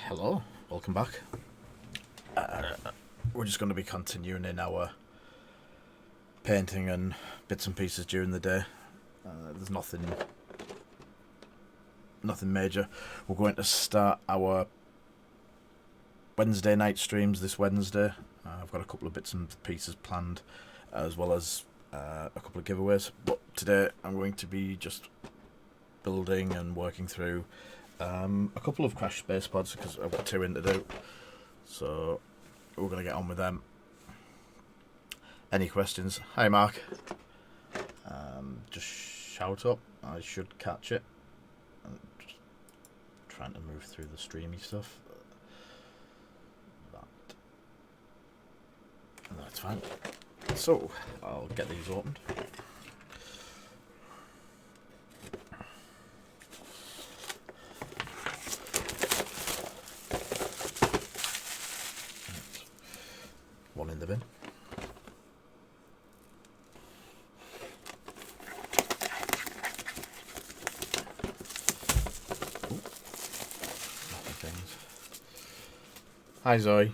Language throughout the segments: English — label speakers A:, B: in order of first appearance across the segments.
A: Hello, welcome back. We're just going to be continuing in our painting and bits and pieces during the day. There's nothing major. We're going to start our Wednesday night streams this Wednesday. I've got a couple of bits and pieces planned, as well as a couple of giveaways. But today I'm going to be just building and working through a couple of crash space pods because I've got two in to do. So we're going to get on with them. Any questions? Hi Mark. Just shout up. I should catch it. I'm just trying to move through the streamy stuff. That's fine. So I'll get these opened. One in the bin. Ooh, nothing things. Hi Zoe.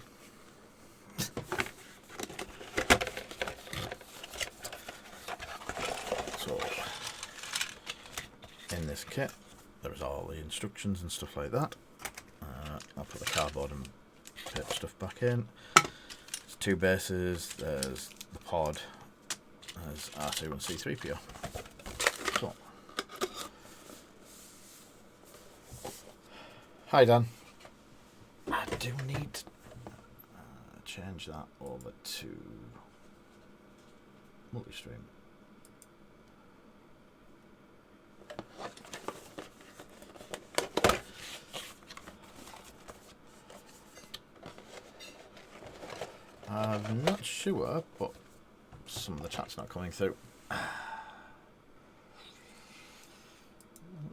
A: So in this kit there's all the instructions and stuff like that. I'll put the cardboard and paper stuff back in. Two bases, there's the pod, there's R2 and C3PO. So, hi Dan. I do need to change that over to multi-stream. I'm not sure, but some of the chat's not coming through.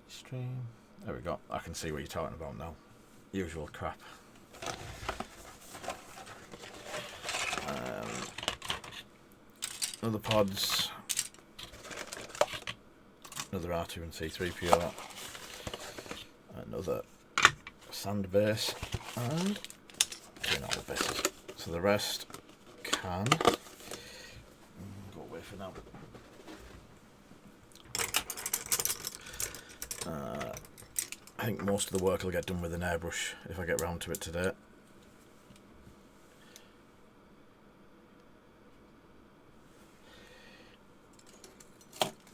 A: Stream. There we go. I can see what you're talking about now. Usual crap. Other pods. Another R2 and C3PO. Another sand base. And two normal bases. So the rest can go away for now. I think most of the work will get done with an airbrush if I get round to it today.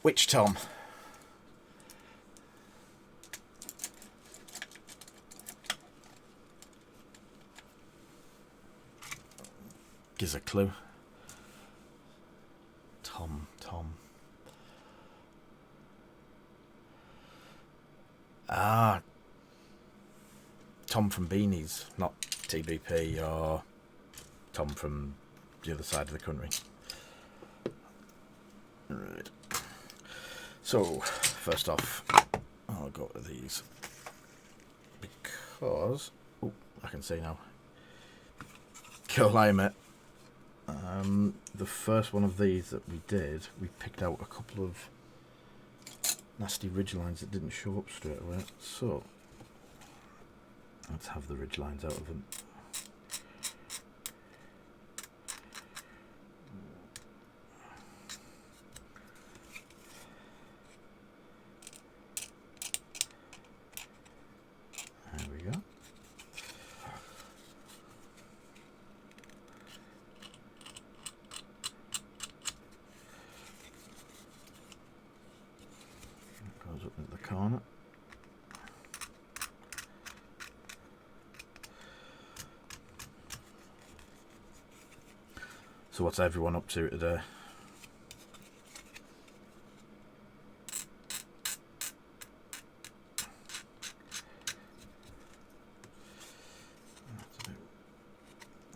A: Which Tom? Gives a clue. Tom. Ah, Tom from Beanies, not TBP or Tom from the other side of the country. Right. So, first off, I'll go to these because I can see now. Cool, I met. The first one of these that we did, we picked out a couple of nasty ridge lines that didn't show up straight away. So let's have the ridge lines out of them. There we go. Goes up into the corner. So what's everyone up to today?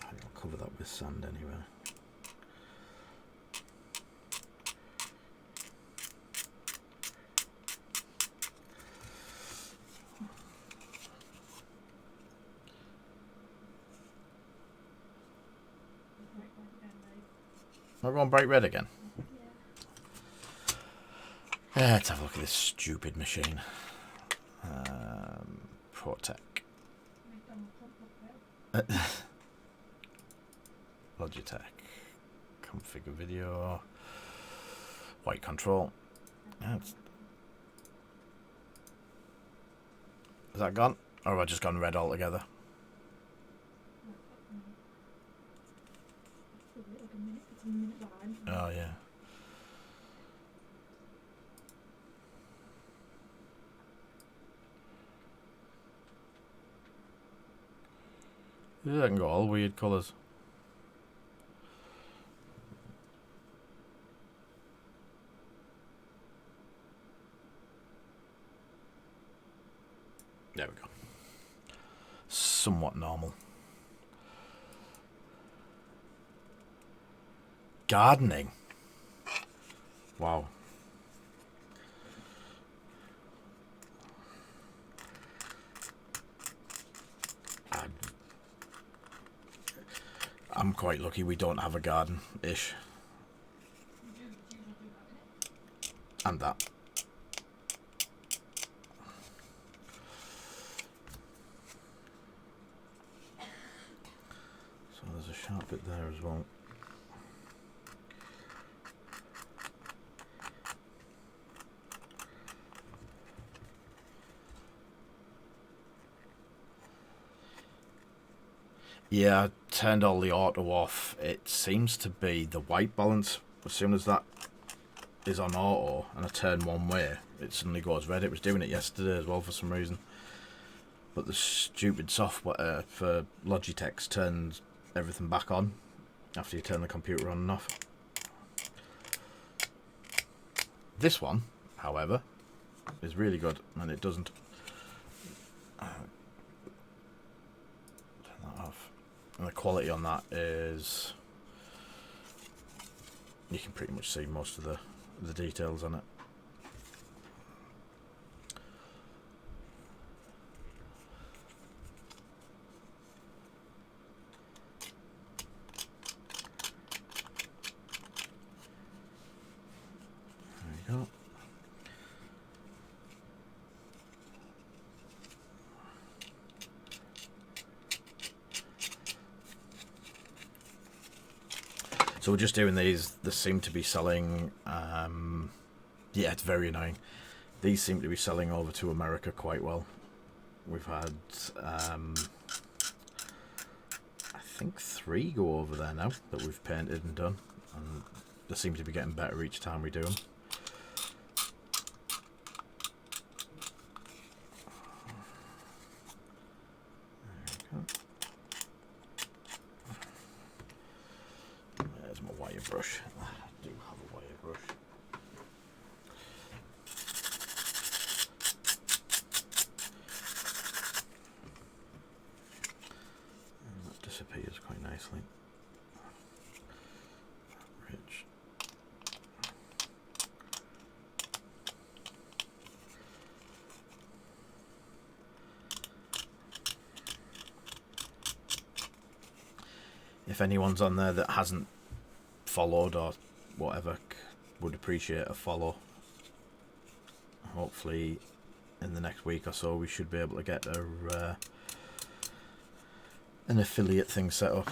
A: I think I'll cover that with sand anyway. Am I going bright red again? Yeah. Let's have a look at this stupid machine. Protec. Logitech. Configure video. White control. Yeah, is that gone? Or have I just gone red altogether? Oh, yeah. Yeah, I can go all weird colours. There we go. Somewhat normal. Gardening. Wow. I'm quite lucky we don't have a garden-ish. And that. So there's a sharp bit there as well. Yeah, I turned all the auto off. It seems to be the white balance. As soon as that is on auto and I turn one way, it suddenly goes red. It was doing it yesterday as well for some reason. But the stupid software for Logitech turns everything back on after you turn the computer on and off. This one, however, is really good and it doesn't. Turn that off. And the quality on that is, you can pretty much see most of the details on it. There you go. So we're just doing these. They seem to be selling. Yeah, it's very annoying. These seem to be selling over to America quite well. We've had, I think 3 go over there now that we've painted and done, and they seem to be getting better each time we do them. There's my wire brush. I do have a wire brush. And that disappears quite nicely. Rich. If anyone's on there that hasn't followed or whatever, would appreciate a follow. Hopefully in the next week or so we should be able to get an affiliate thing set up.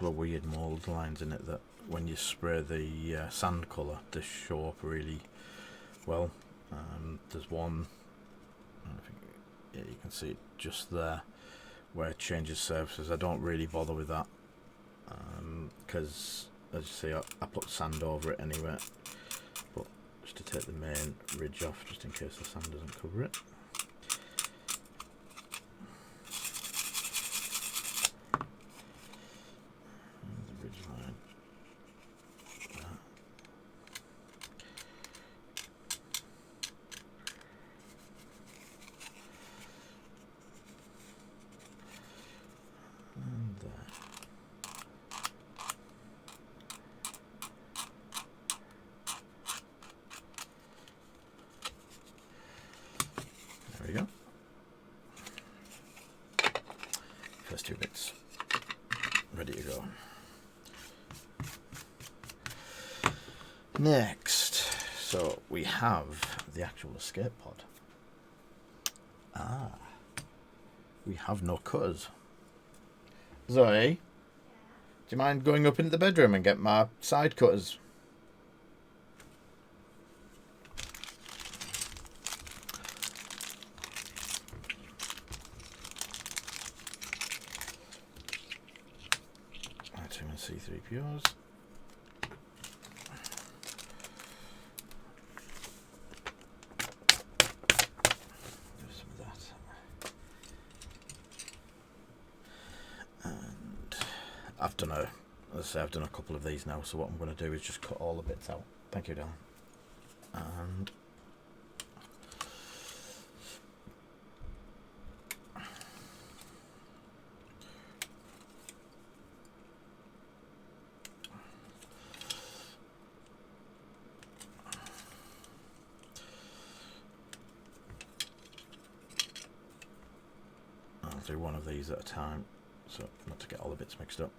A: Of weird mould lines in it that when you spray the sand colour they show up really well. There's one, I think, yeah, you can see it just there where it changes surfaces. I don't really bother with that because as you see I put sand over it anyway, but just to take the main ridge off just in case the sand doesn't cover it. there's 2 bits ready to go. Next, so we have the actual escape pod. We have no cutters. Zoe, do you mind going up into the bedroom and get my side cutters? R2 and C3POs. I've done I've done a couple of these now, so what I'm going to do is just cut all the bits out. Thank you, darling. And I'll do one of these at a time, so not to get all the bits mixed up.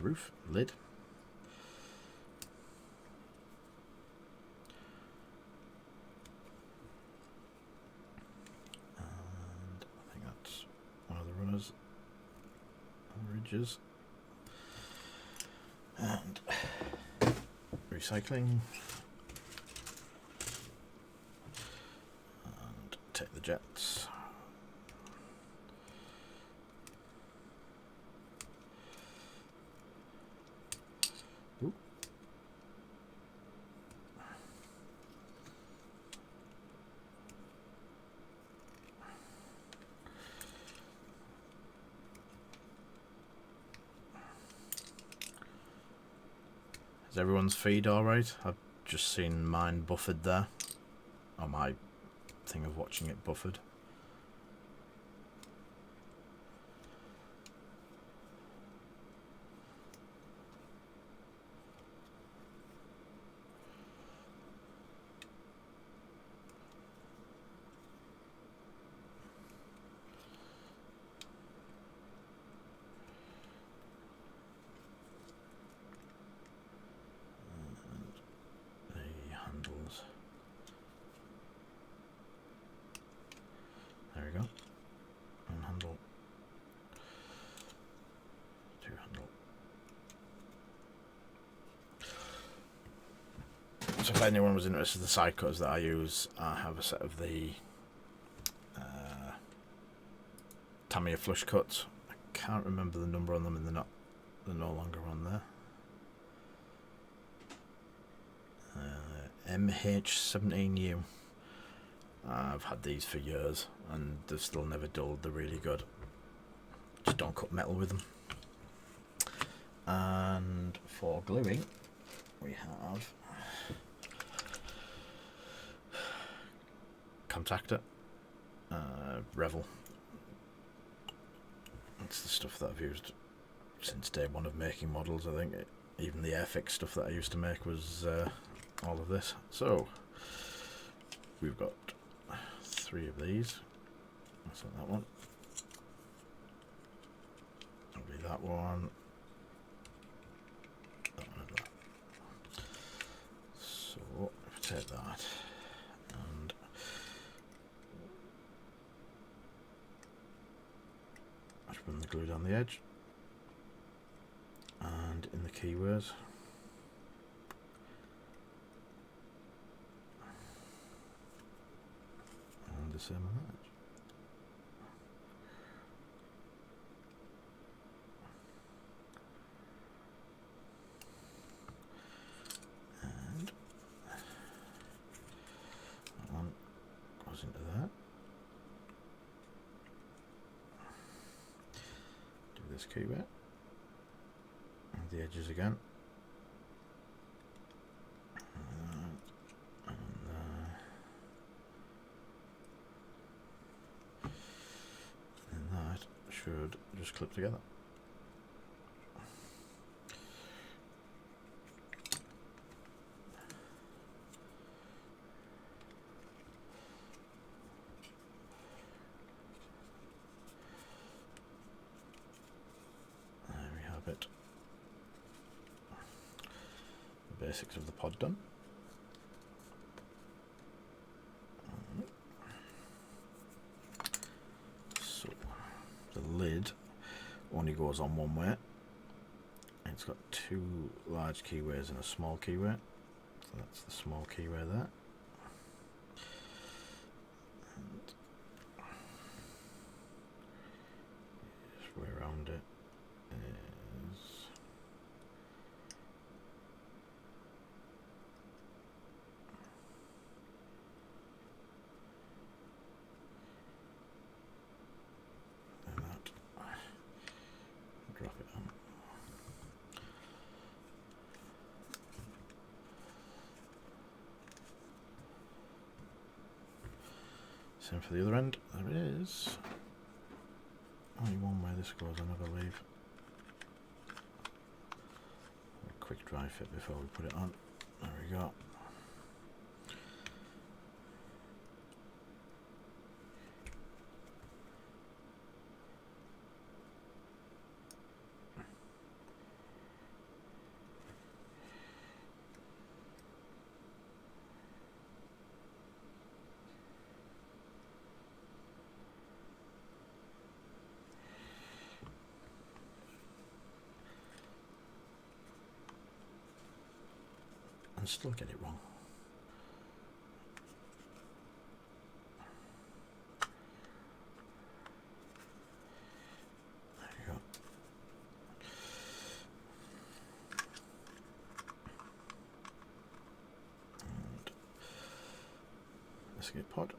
A: Roof lid, and I think that's one of the runners and ridges, and recycling, and take the jets. Is everyone's feed alright? I've just seen mine buffered there. Or my thing of watching it buffered. There we go. One handle. 2 handle. So if anyone was interested in the side cutters that I use, I have a set of the Tamiya flush cuts. I can't remember the number on them, and they're no longer on there. MH17U. I've had these for years and they've still never dulled. They're really good. Just don't cut metal with them. And for gluing, we have Contactor, Revel. It's the stuff that I've used since day one of making models. I think even the Airfix stuff that I used to make was all of this. So we've got 3 of these. That's not that one. That'll be that one. That one and that. So if I take that and I just run the glue down the edge and in the keywords. The same on that. this keyway. And the edges again. And that should just clip together. It. The basics of the pod done. So the lid only goes on one way. It's got two large keyways and a small keyway. So that's the small keyway there. And just way around it. Drop it on. Same for the other end. There is only one way this goes on, I believe. A quick dry fit before we put it on. There we go. Still get it wrong. There you go. And escape pod,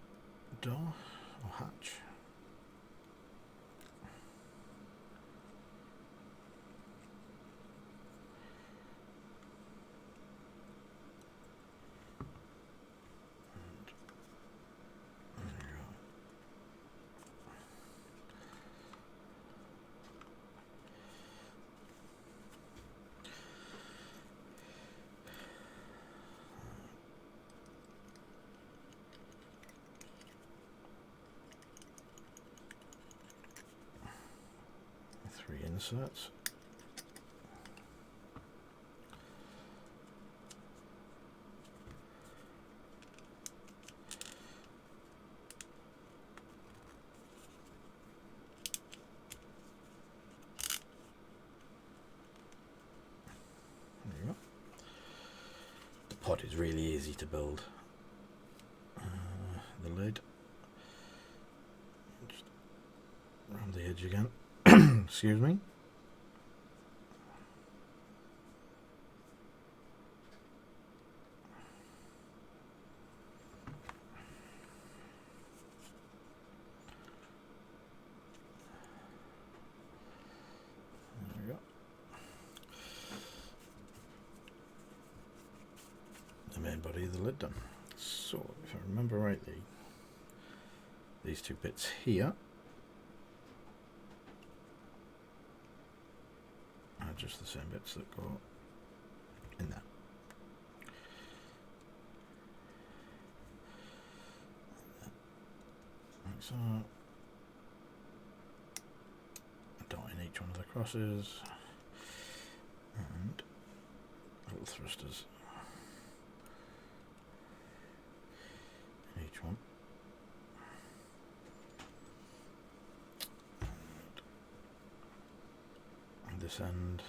A: door or hatch. Three inserts. There you go. The pod is really easy to build. The lid. Just around the edge again. Excuse me. There we go. The main body of the lid done. So, if I remember rightly, these two bits here are just the same bits that go in there. Like so. A dot in each one of the crosses and little thrusters in each one. And this end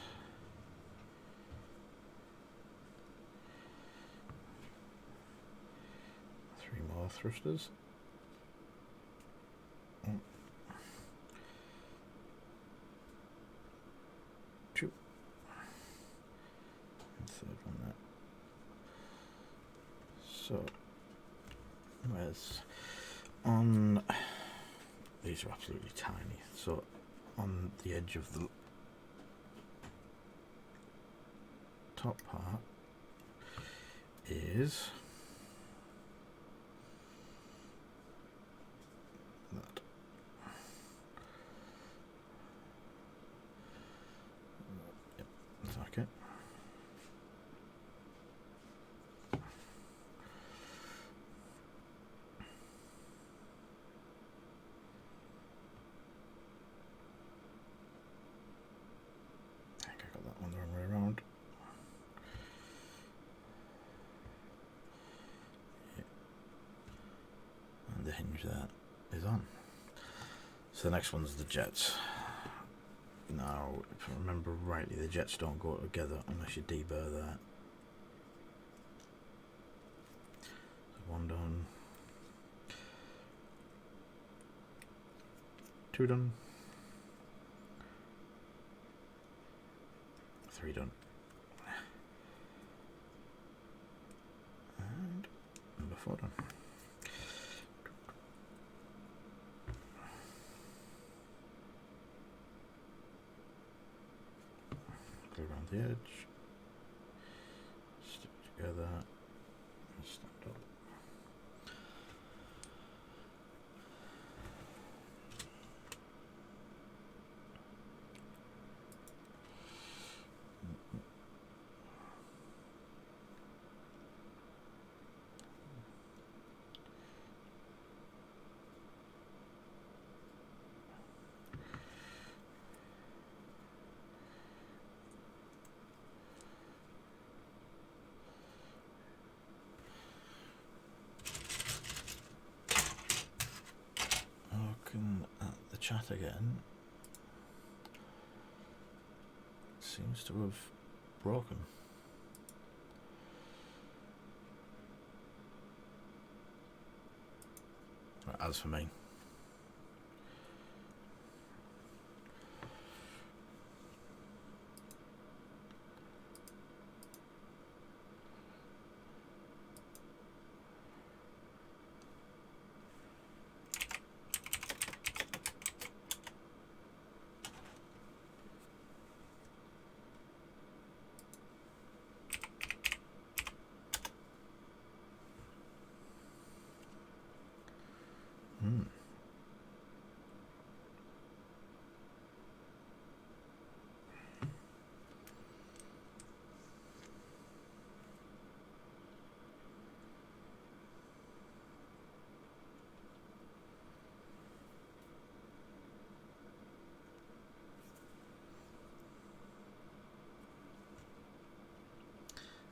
A: three more thrusters. Two. And third one there. So where's on these are absolutely tiny. So on the edge of the top part is that. Yep, that's okay. I think I got that one the wrong way around. The hinge there is on. So the next one's the jets. Now, if I remember rightly, the jets don't go together unless you deburr that. So one done. Two done. Three done. And number 4 done. Go around the edge, stick together, and stand up. Looking at the chat again, it seems to have broken. Right, as for me,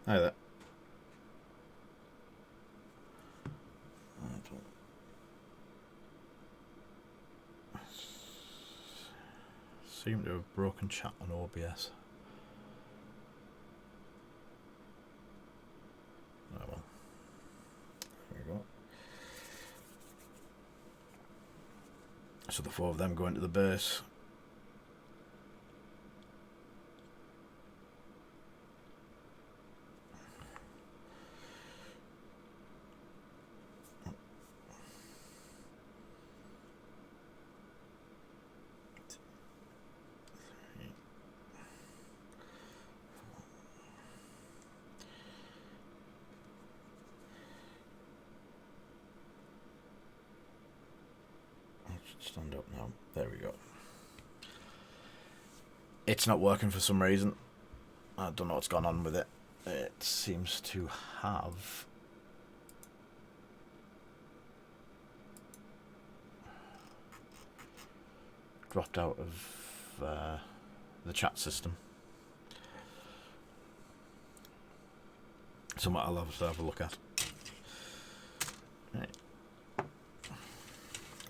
A: hi there. Seem to have broken chat on OBS. Oh well. There we go. So the 4 of them go into the base. Stand up now. There we go. It's not working for some reason. I don't know what's gone on with it. It seems to have dropped out of the chat system. Something I'll have to have a look at. Right.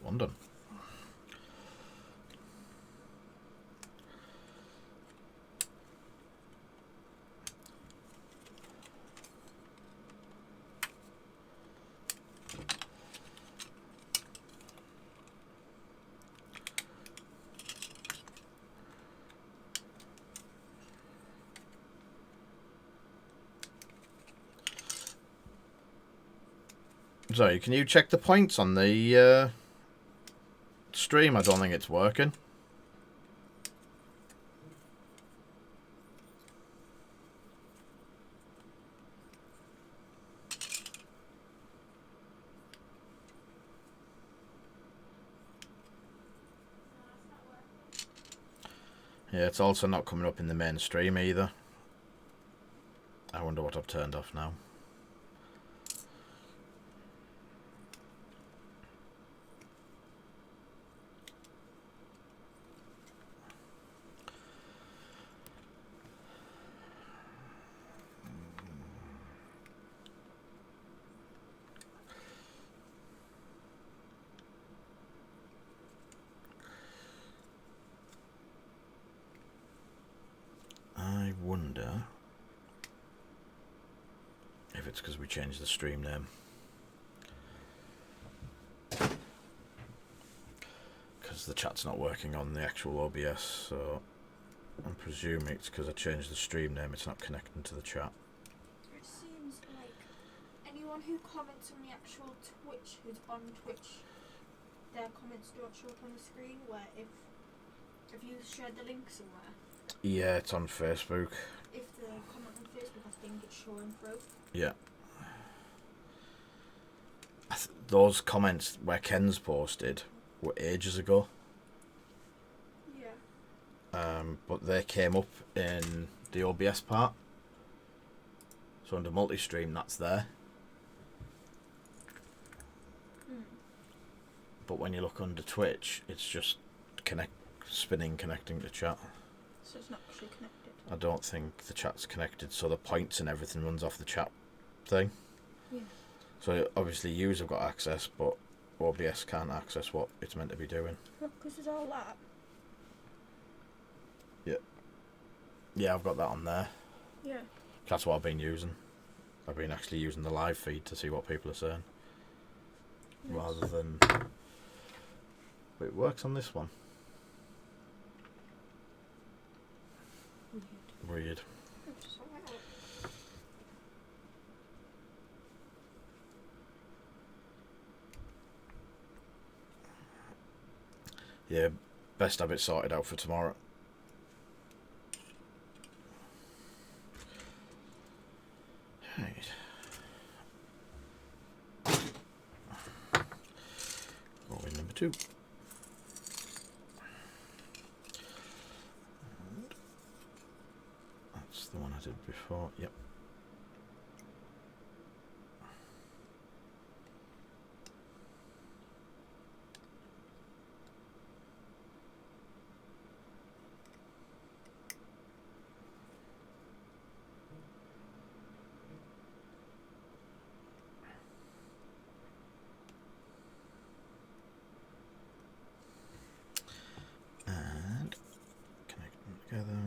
A: One done. Sorry, can you check the points on the stream? I don't think it's working. Yeah, it's also not coming up in the mainstream either. I wonder what I've turned off now. I wonder if it's because we changed the stream name. Because the chat's not working on the actual OBS, so I'm presuming it's because I changed the stream name, it's not connecting to the chat.
B: It seems like anyone who comments on the actual Twitch, who's on Twitch, their comments don't show up on the screen, where if you shared the link somewhere.
A: Yeah, it's on Facebook.
B: If the comment on Facebook, I think it's showing through.
A: Yeah. Those comments where Ken's posted were ages ago.
B: Yeah.
A: But they came up in the OBS part. So under multi-stream, that's there. But when you look under Twitch, it's just spinning, connecting to chat.
B: So it's not actually connected.
A: I don't think the chat's connected, so the points and everything runs off the chat thing.
B: Yeah.
A: So obviously yous have got access, but OBS can't access what it's meant to be doing.
B: Because there's all that.
A: Yeah, I've got that on there.
B: Yeah.
A: That's what I've been using. I've been actually using the live feed to see what people are saying. Nice. Rather than... But it works on this one. Weird. Yeah, best have it sorted out for tomorrow. Right. Go in number 2. And that's the one I did before. Yep. And connect them together.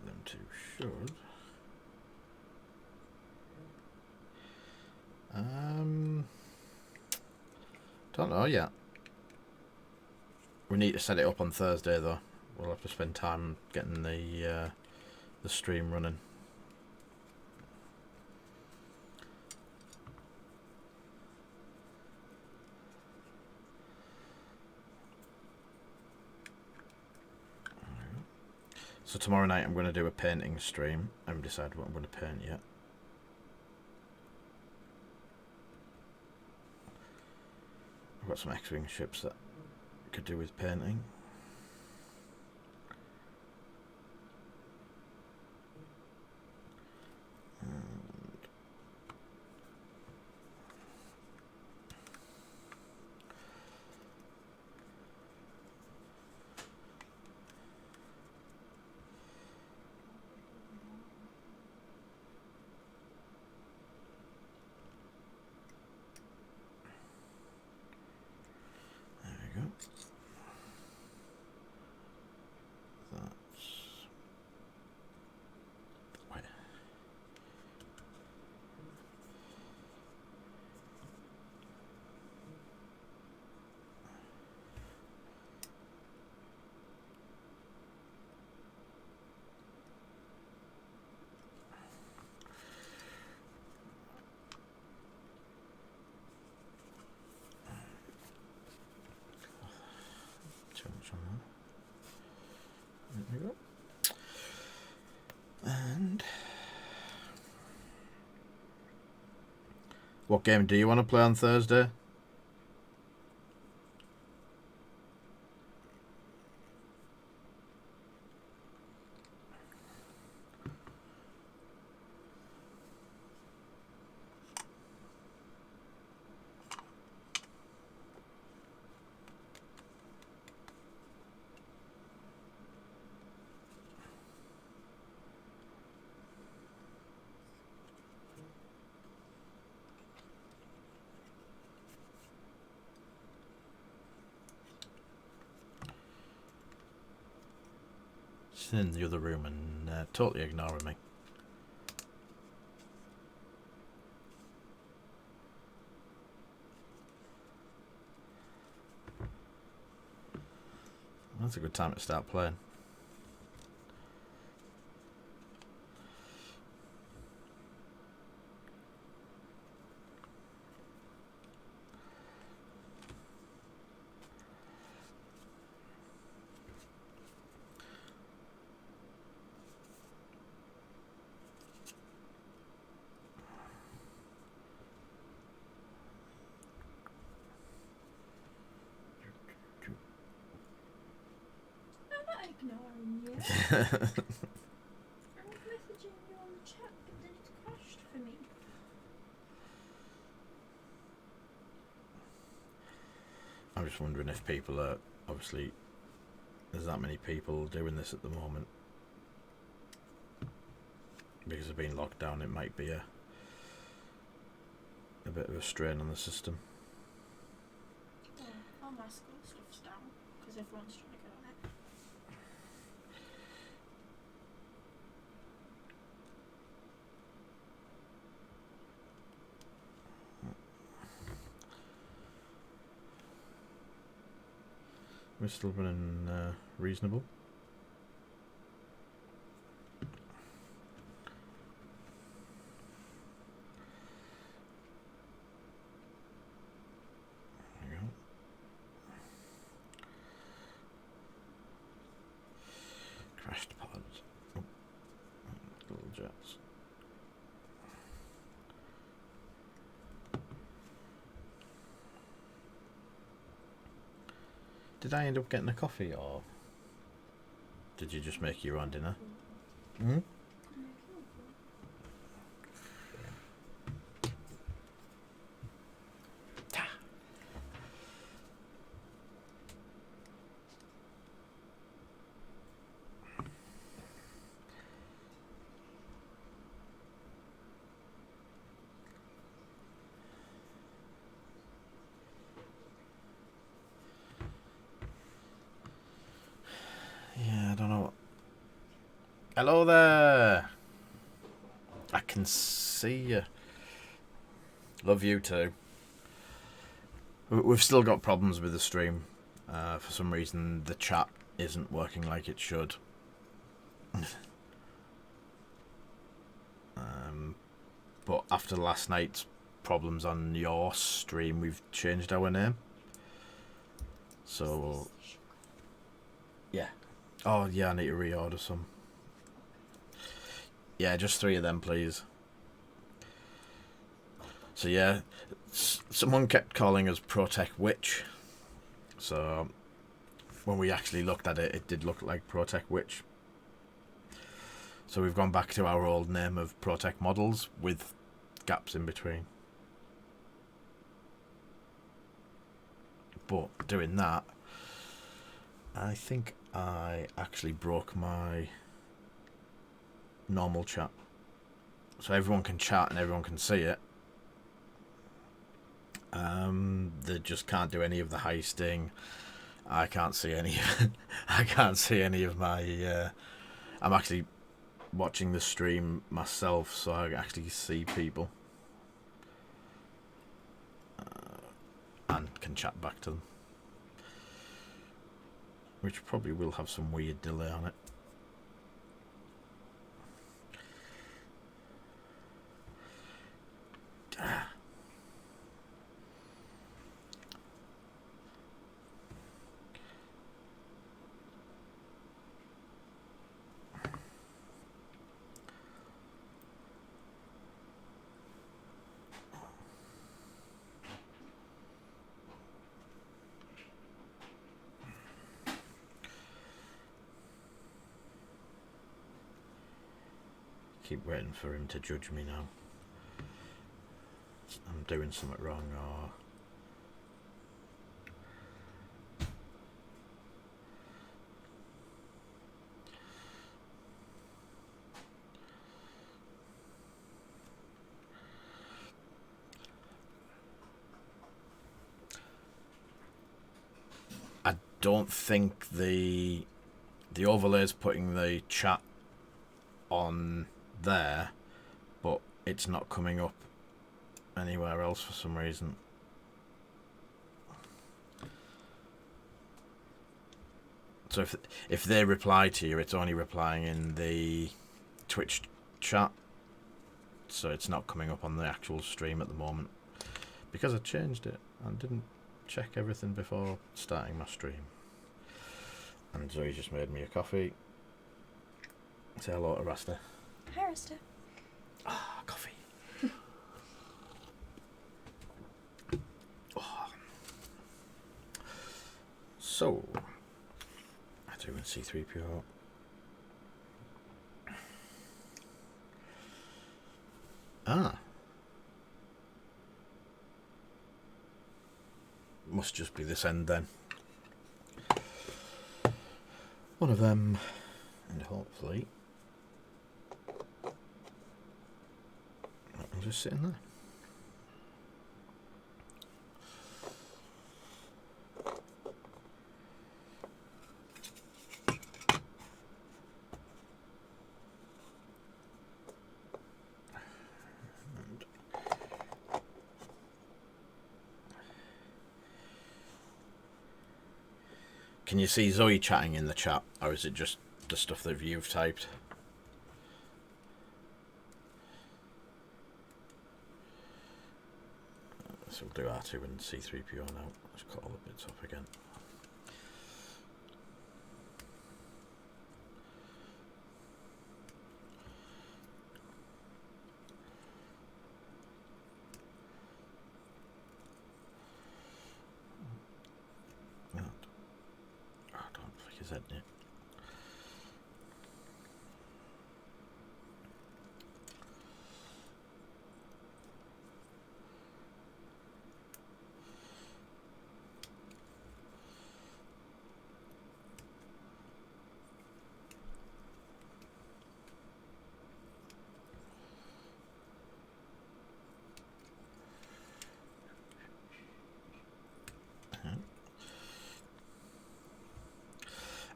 A: Them two should. Don't know yet. We need to set it up on Thursday though. We'll have to spend time getting the stream running. So tomorrow night I'm going to do a painting stream. I haven't decided what I'm going to paint yet. I've got some X-wing ships that I could do with painting. There we go. What game do you want to play on Thursday? She's in the other room and totally ignoring me. That's a good time to start playing.
B: Ignoring you. I was messaging you on the chat, but then it's crashed for me.
A: I'm just wondering if people are, obviously, there's that many people doing this at the moment. Because of being locked down, it might be a bit of a strain on the system.
B: Yeah, all my school stuff's down, because everyone's trying to get on it.
A: We're still running reasonable. There you go. Crashed pods. Oh, little jets. Did I end up getting a coffee, or did you just make your own dinner? Hmm? Yeah, I don't know. Hello there. I can see you. Love you too. We've still got problems with the stream. For some reason, the chat isn't working like it should. But after last night's problems on your stream, we've changed our name. So, yeah. Oh, yeah, I need to reorder some. Yeah, just 3 of them, please. So, yeah, someone kept calling us ProTech Witch. So, when we actually looked at it, it did look like ProTech Witch. So we've gone back to our old name of ProTech Models with gaps in between. But doing that, I think I actually broke my normal chat. So everyone can chat and everyone can see it. They just can't do any of the heisting. I can't see any. I can't see any of my. I'm actually watching the stream myself, so I actually see people and can chat back to them, which probably will have some weird delay on it. keep waiting for him to judge me now. I'm doing something wrong, or... I don't think the overlay's putting the chat on there, but it's not coming up anywhere else for some reason. So if they reply to you, it's only replying in the Twitch chat, so it's not coming up on the actual stream at the moment, because I changed it and didn't check everything before starting my stream. And Zoe just made me a coffee. Say hello to Rasta.
C: Hi, Rasta.
A: Ah, coffee. Oh. So, I do in C3PO. Ah. Must just be this end then. One of them, and hopefully I'm just sitting there. Can you see Zoe chatting in the chat, or is it just the stuff that you've typed? So we'll do R2 and C3PO now. Let's cut all the bits up again. I don't flick his head yet.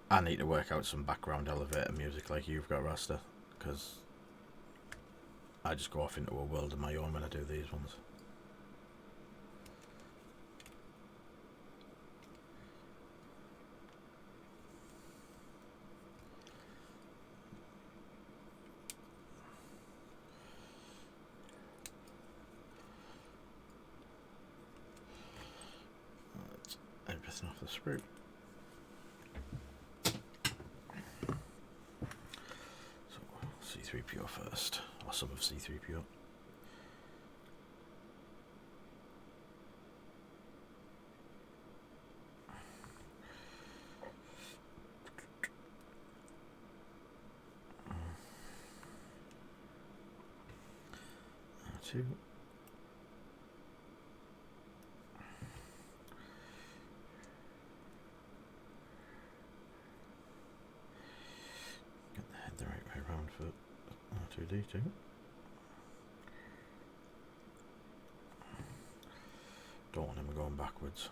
A: I need to work out some background elevator music like you've got, Rasta, because I just go off into a world of my own when I do these ones. That's everything off the sprue. C3PO first, or some of C3PO. R2. Get the head the right way around for R2D2. Don't want him going backwards.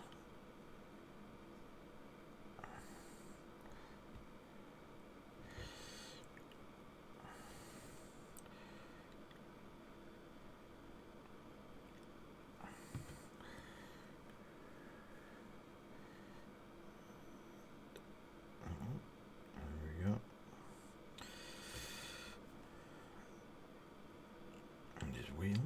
A: There we go. And his wheel.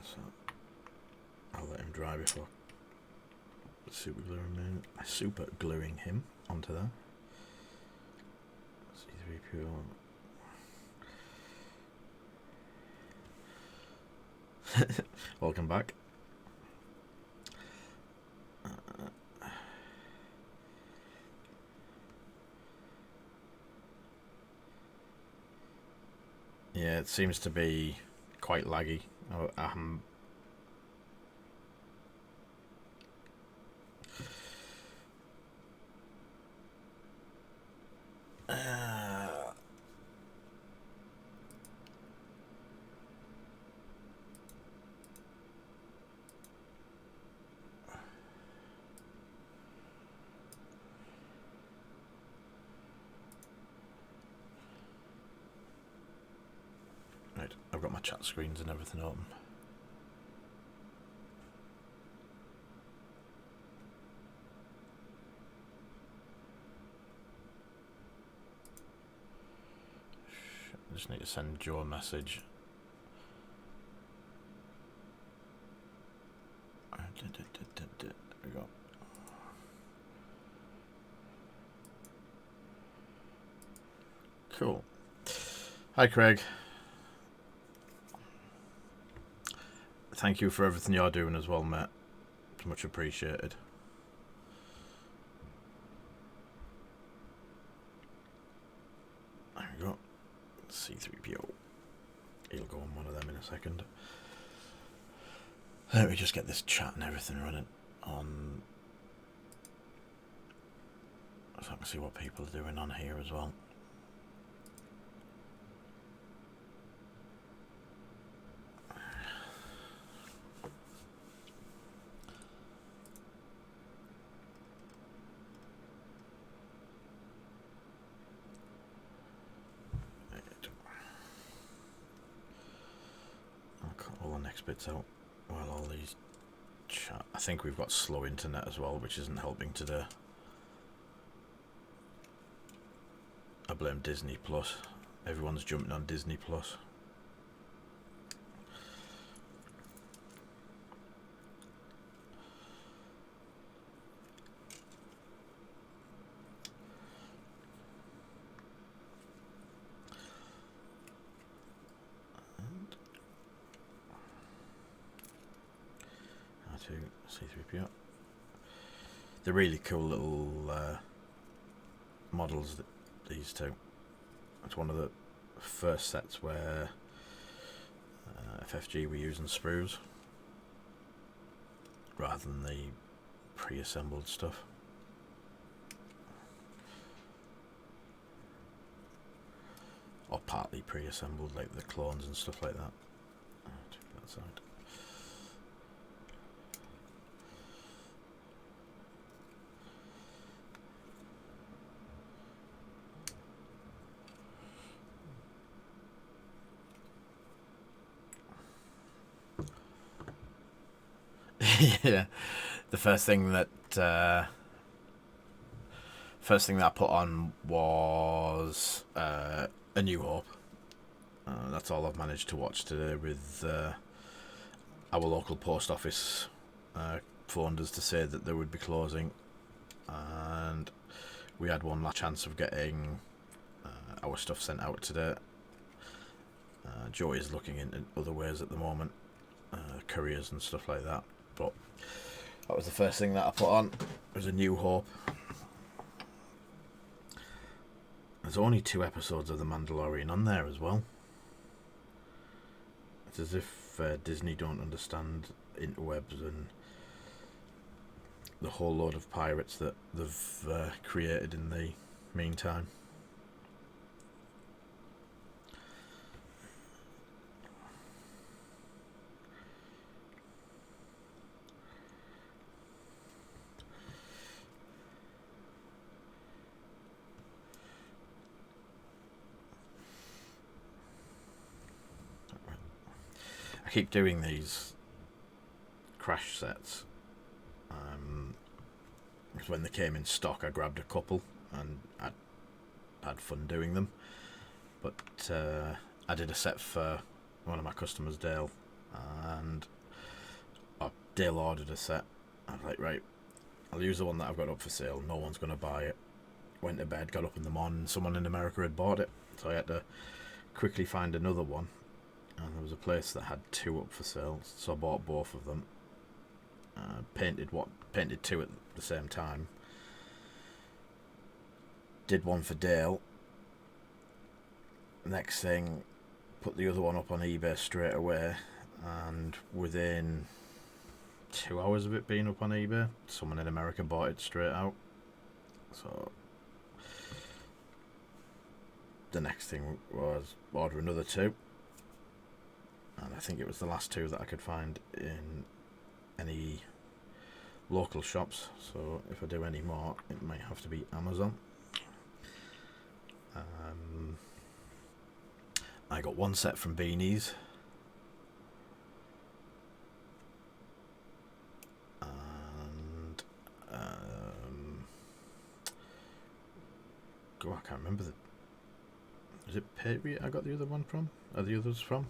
A: So I'll let him dry before super gluing him onto there. C3PO. Welcome back. Yeah, it seems to be quite laggy. Right, I've got my chat screens and everything open. I just need to send Joe a message. There we go. Cool. Hi, Craig. Thank you for everything you're doing as well, mate. It's much appreciated. There we go. C3PO. He'll go on one of them in a second. Let me just get this chat and everything running on, so I can see what people are doing on here as well. I'll cut all the next bits out while all these chat. I think we've got slow internet as well, which isn't helping today. I blame Disney Plus. Everyone's jumping on Disney Plus. C3PO. They're really cool little models, these two. It's one of the first sets where FFG were using sprues rather than the pre-assembled stuff. Or partly pre-assembled, like the clones and stuff like that. Check that side. Yeah, the first thing that I put on was A New Hope. That's all I've managed to watch today, with our local post office phoned us to say that they would be closing, and we had one last chance of getting our stuff sent out today. Joe is looking into other ways at the moment, couriers and stuff like that. But that was the first thing that I put on. It was A New Hope. There's only 2 episodes of The Mandalorian on there as well. It's as if Disney don't understand interwebs and the whole load of pirates that they've created in the meantime. I keep doing these crash sets because when they came in stock I grabbed a couple and I had fun doing them, but I did a set for one of my customers, Dale, and Dale ordered a set. I was like, right, I'll use the one that I've got up for sale. No one's going to buy it. Went to bed, got up in the morning, someone in America had bought it, so I had to quickly find another one. And there was a place that had 2 up for sale, so I bought both of them. Painted 2 at the same time. Did one for Dale. Next thing, put the other one up on eBay straight away, and within 2 hours of it being up on eBay, someone in America bought it straight out. So the next thing was order another 2, and I think it was the last 2 that I could find in any local shops, so if I do any more it might have to be Amazon. I got 1 set from Beanies, and I can't remember is it Patriot I got the other one from? Are the others from?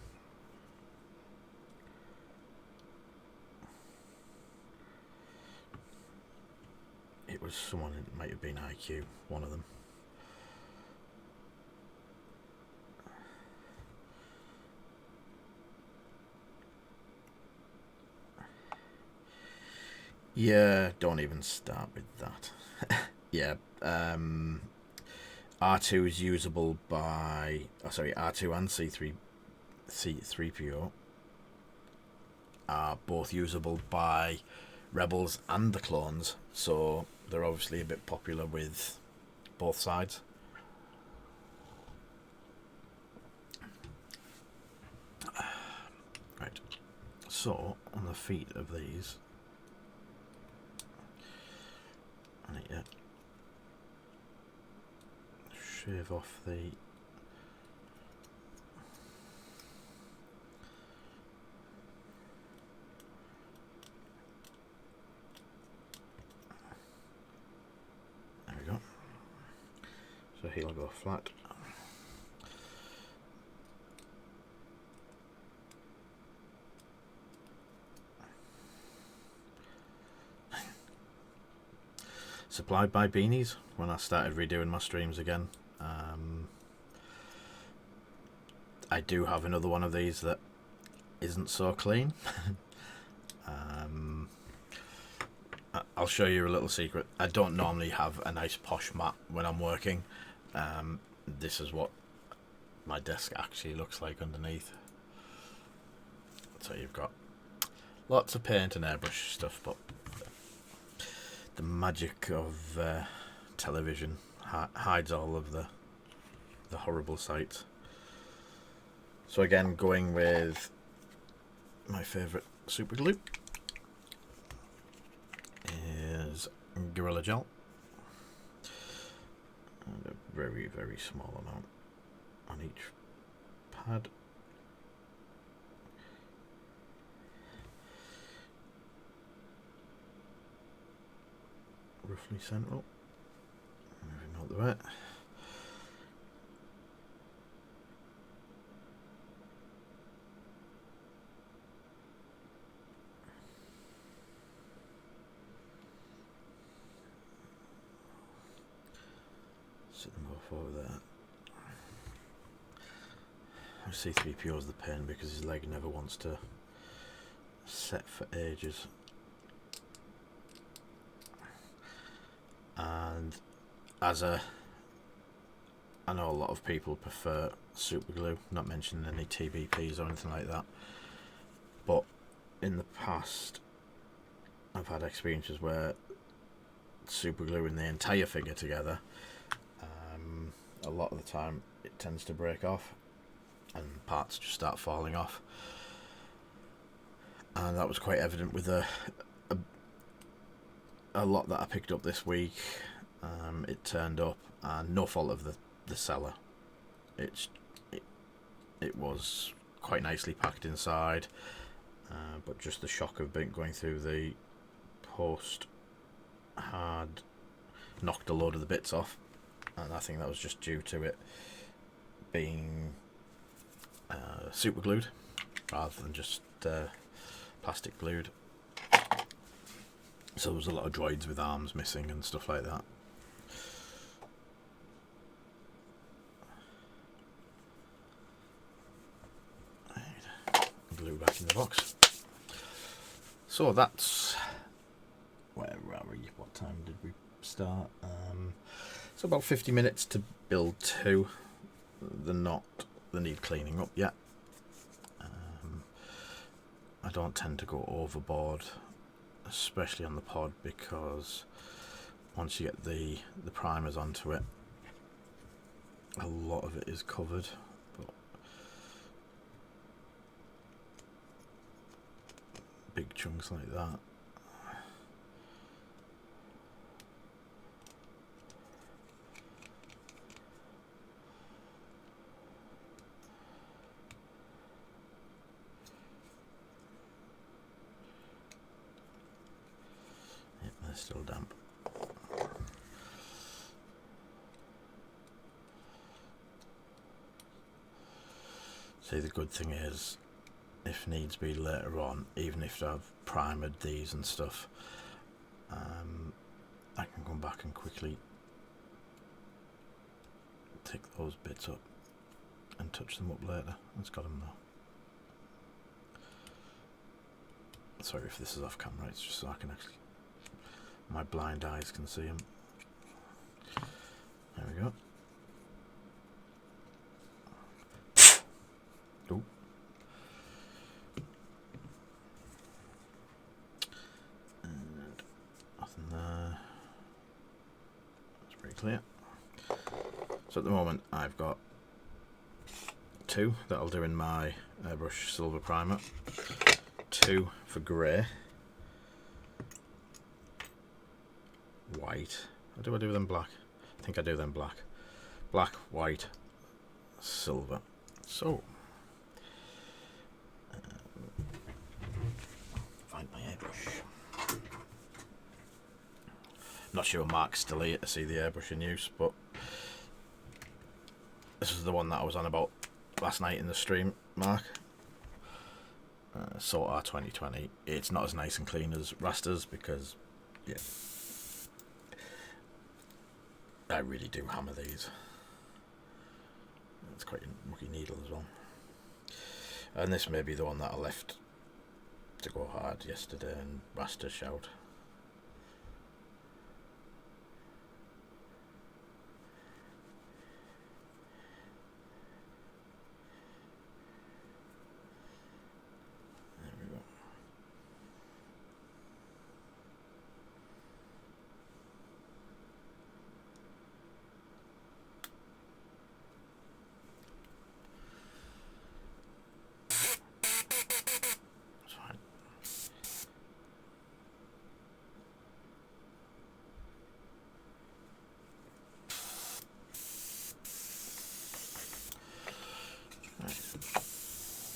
A: It was someone, it might have been IQ, one of them. Yeah, don't even start with that. Yeah, R2 is usable by... R2 and C3PO are both usable by Rebels and the clones, so they're obviously a bit popular with both sides. Right, so on the feet of these, I need to shave off the there we go, so he'll go flat. Supplied by Beanies when I started redoing my streams again. I do have another one of these that isn't so clean. I'll show you a little secret. I don't normally have a nice posh mat when I'm working. This is what my desk actually looks like underneath. So you've got lots of paint and airbrush stuff, but the magic of television hides all of the horrible sights. So again, going with my favourite super glue is Gorilla Gel, and a very, very small amount on each pad. Roughly central. Moving out the way. Set them both over there. C3PO's the pain because his leg never wants to set for ages. And I know a lot of people prefer super glue, not mentioning any TBPs or anything like that, but in the past I've had experiences where super gluing the entire figure together, a lot of the time it tends to break off and parts just start falling off, and that was quite evident with a lot that I picked up this week. It turned up, and no fault of the seller. It was quite nicely packed inside, but just the shock of going through the post had knocked a load of the bits off, and I think that was just due to it being super glued rather than just plastic glued. So there was a lot of droids with arms missing and stuff like that. Glue back in the box. So that's where are we? What time did we start? So about 50 minutes to build 2. They need cleaning up yet. I don't tend to go overboard, especially on the pod, because once you get the primers onto it, a lot of it is covered. But big chunks like that. Yep, they're still damp. See, the good thing is, if needs be later on, even if I've primered these and stuff, I can come back and quickly take those bits up and touch them up later. It's got them though. Sorry if this is off camera, it's just so I can actually, my blind eyes can see them. There we go. Oh. And nothing there. That's pretty clear. So at the moment I've got 2 that I'll do in my airbrush silver primer, 2 for grey, white. Or do I do them black? I think I do them black. Black, white, silver. So find my airbrush. I'm not sure Mark's still here to see the airbrush in use, but this is the one that I was on about last night in the stream, Mark. SOTA 2020. It's not as nice and clean as Raster's because, yeah, I really do hammer these. It's quite a mucky needle as well. And this may be the one that I left to go hard yesterday and Raster shout.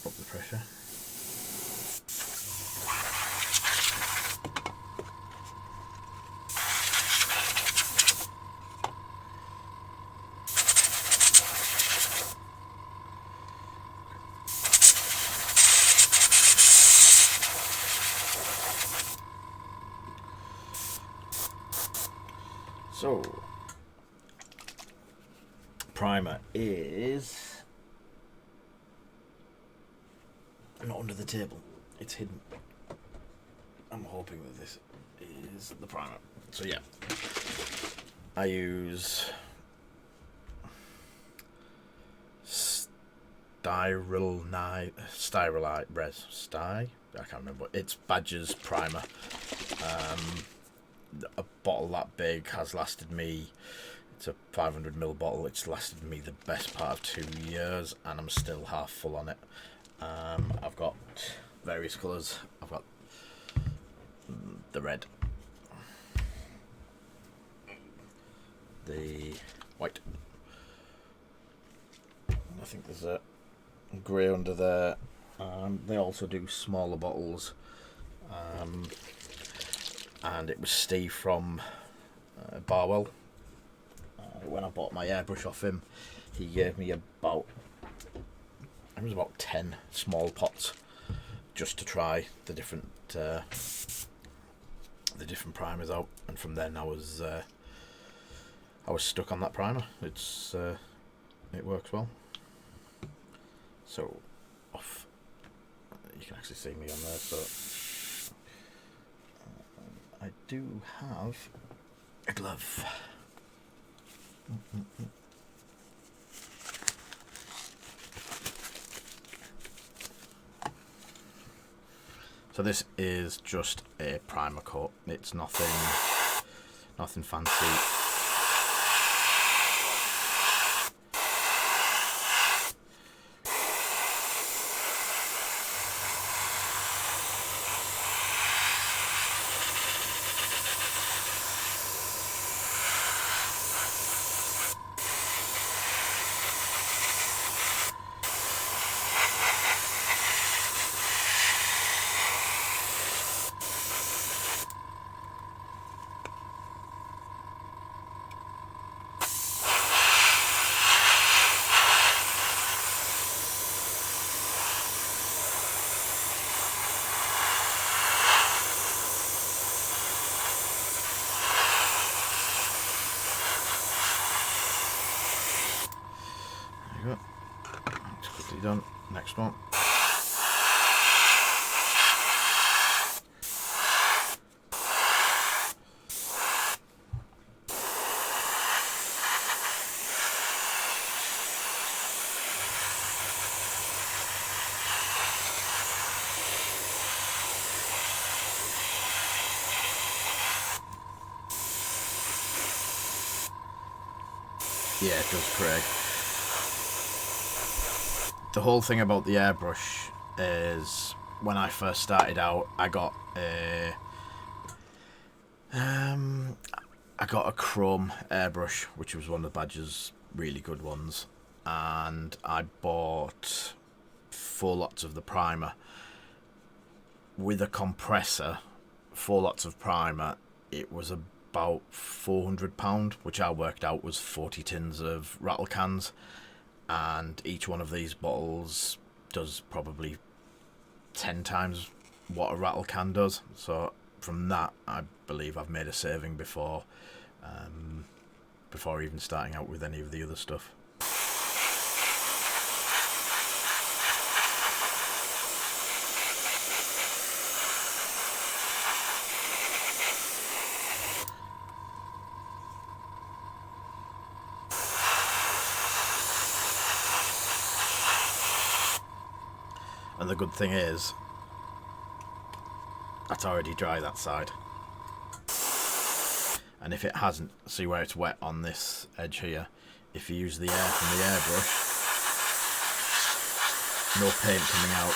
A: Pop the pressure. So, primer is not under the table, it's hidden. I'm hoping that this is the primer. So yeah, I use styrolite res. I can't remember. It's Badger's primer. A bottle that big has lasted me. It's a 500ml bottle. It's lasted me the best part of 2 years, and I'm still half full on it. I've got various colours. I've got the red, the white. I think there's a grey under there. They also do smaller bottles. And it was Steve from Barwell. When I bought my airbrush off him, he gave me about 10 small pots just to try the different the different primers out, and from then I was stuck on that primer. It works well. So off, you can actually see me on there. So I do have a glove. So this is just a primer coat. It's nothing fancy. That's quickly done. Next one. Yeah, it does, Craig. The whole thing about the airbrush is when I first started out, I got a chrome airbrush, which was one of Badger's really good ones, and I bought 4 lots of the primer with a compressor. 4 lots of primer. It was about £400, which I worked out was 40 tins of rattle cans. And each one of these bottles does probably 10 times what a rattle can does. So from that, I believe I've made a saving before even starting out with any of the other stuff. And the good thing is, that's already dry, that side. And if it hasn't, see where it's wet on this edge here, if you use the air from the airbrush, no paint coming out,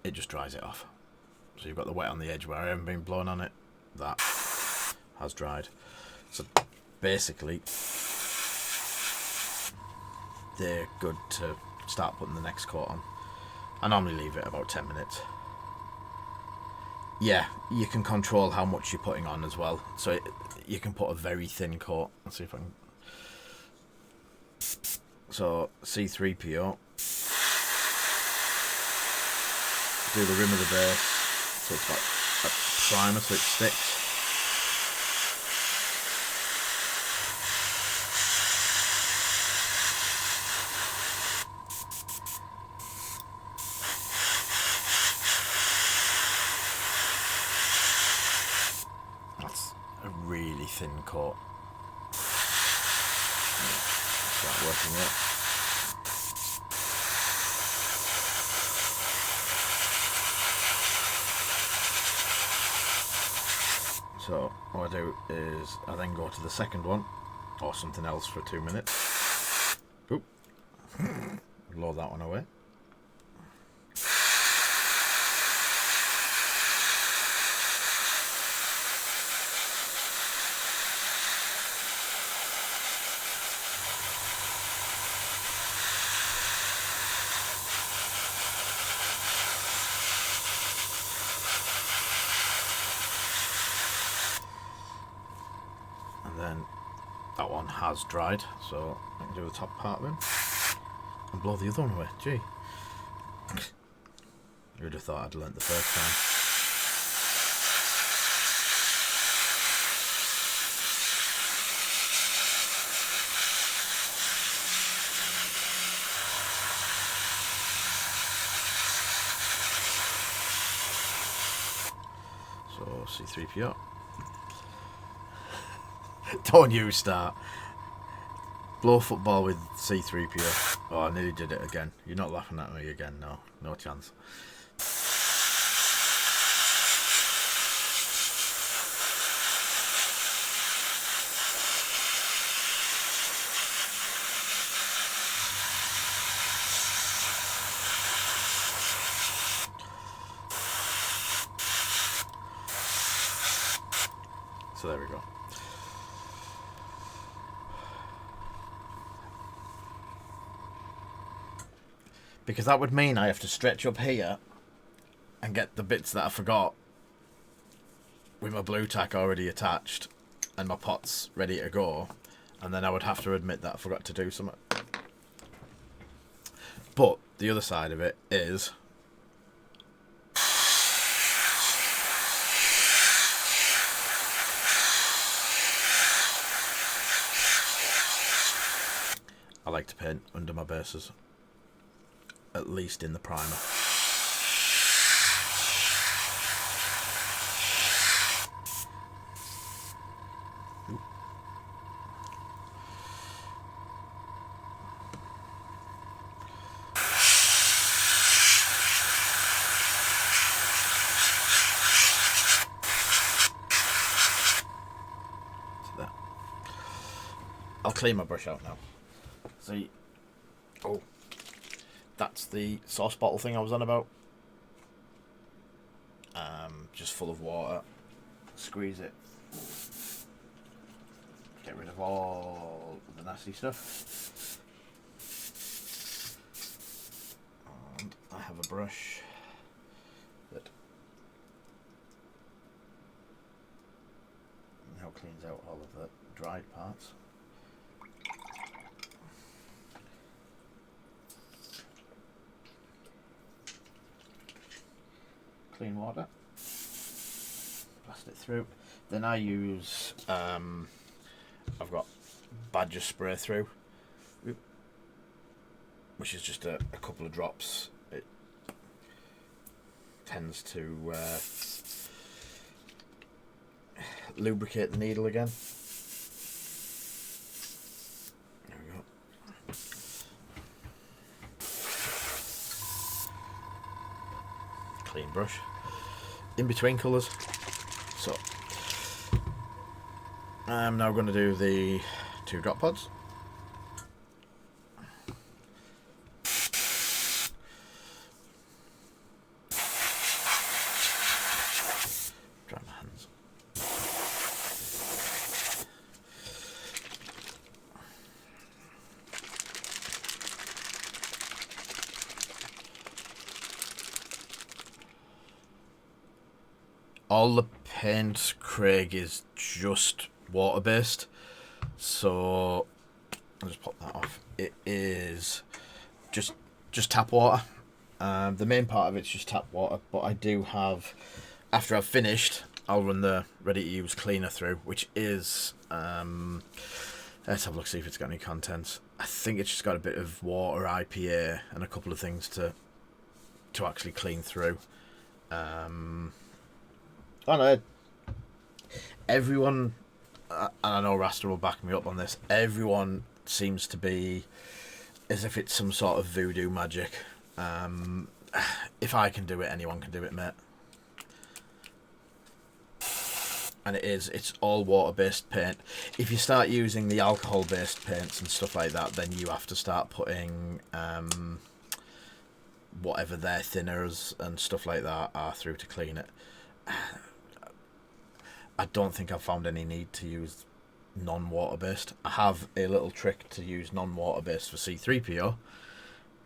A: it just dries it off. So you've got the wet on the edge where I haven't been blown on it, that has dried. So basically, they're good to start putting the next coat on. I normally leave it about 10 minutes. Yeah, you can control how much you're putting on as well. So you can put a very thin coat. Let's see if I can. So C3PO. Do the rim of the base. So it's like a primer so it sticks. Really thin coat. Start working it. So what I do is I then go to the second one or something else for 2 minutes. Oop. Load that one away. Then that one has dried, so I can do the top part of him and blow the other one away. Gee, you would have thought I'd learnt the first time. So C3PO. Don't you start. Blow football with C3PO. Oh, I nearly did it again. You're not laughing at me again, no. No chance. So there we go. Because that would mean I have to stretch up here and get the bits that I forgot with my blue tack already attached and my pots ready to go, and then I would have to admit that I forgot to do something. But the other side of it is I like to paint under my bases, at least in the primer. Ooh. So there. I'll clean my brush out now. See, oh, that's the sauce bottle thing I was on about. Just full of water. Squeeze it. Get rid of all the nasty stuff. And I have a brush that now cleans out all of the dried parts. Clean water, blast it through. Then I use I've got Badger spray through, which is just a couple of drops. It tends to lubricate the needle again. There we go. Clean brush. In between colours. So I'm now going to do the 2 drop pods. Dry my hands. All the paint, Craig, is just water based, so I'll just pop that off. It is just tap water. The main part of it's just tap water, but I do have, after I've finished, I'll run the ready to use cleaner through, which is let's have a look, see if it's got any contents. I think it's just got a bit of water, IPA, and a couple of things to actually clean through. I know everyone, and I know Rasta will back me up on this, everyone seems to be as if it's some sort of voodoo magic. If I can do it, anyone can do it, mate. And it is, it's all water-based paint. If you start using the alcohol-based paints and stuff like that, then you have to start putting whatever their thinners and stuff like that are through to clean it. I don't think I've found any need to use non-water based. I have a little trick to use non-water based for C3PO,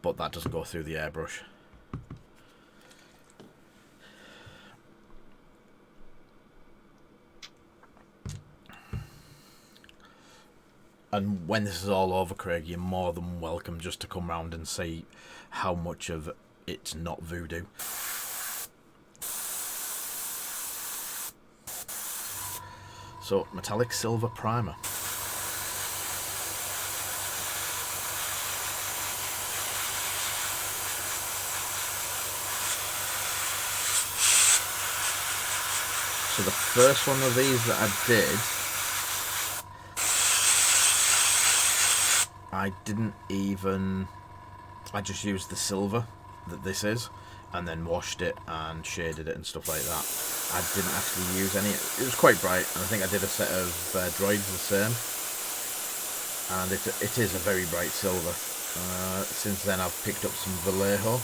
A: but that doesn't go through the airbrush. And when this is all over, Craig, you're more than welcome just to come round and see how much of it's not voodoo. So, metallic silver primer. So the first one of these that I did, I just used the silver that this is, and then washed it and shaded it and stuff like that. I didn't actually use any. It was quite bright, and I think I did a set of droids the same, and it is a very bright silver. Since then I've picked up some Vallejo.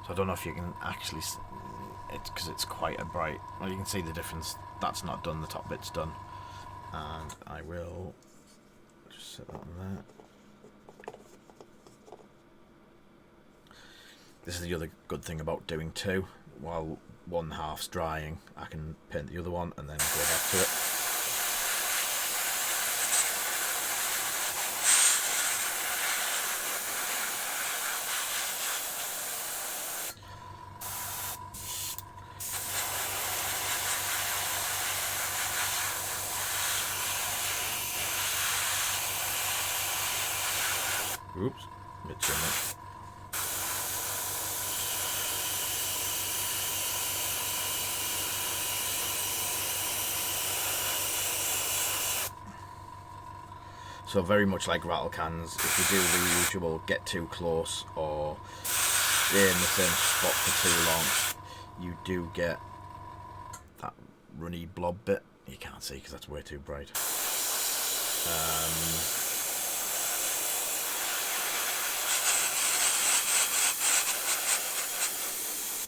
A: So I don't know if you can actually, because it's quite a bright. Well, you can see the difference. That's not done. The top bit's done, and I will just set that on there. This is the other good thing about doing two. While one half's drying, I can paint the other one and then go back to it. Oops, bit too much. So very much like rattle cans, if you do the usual get too close or stay in the same spot for too long, you do get that runny blob bit. You can't see because that's way too bright.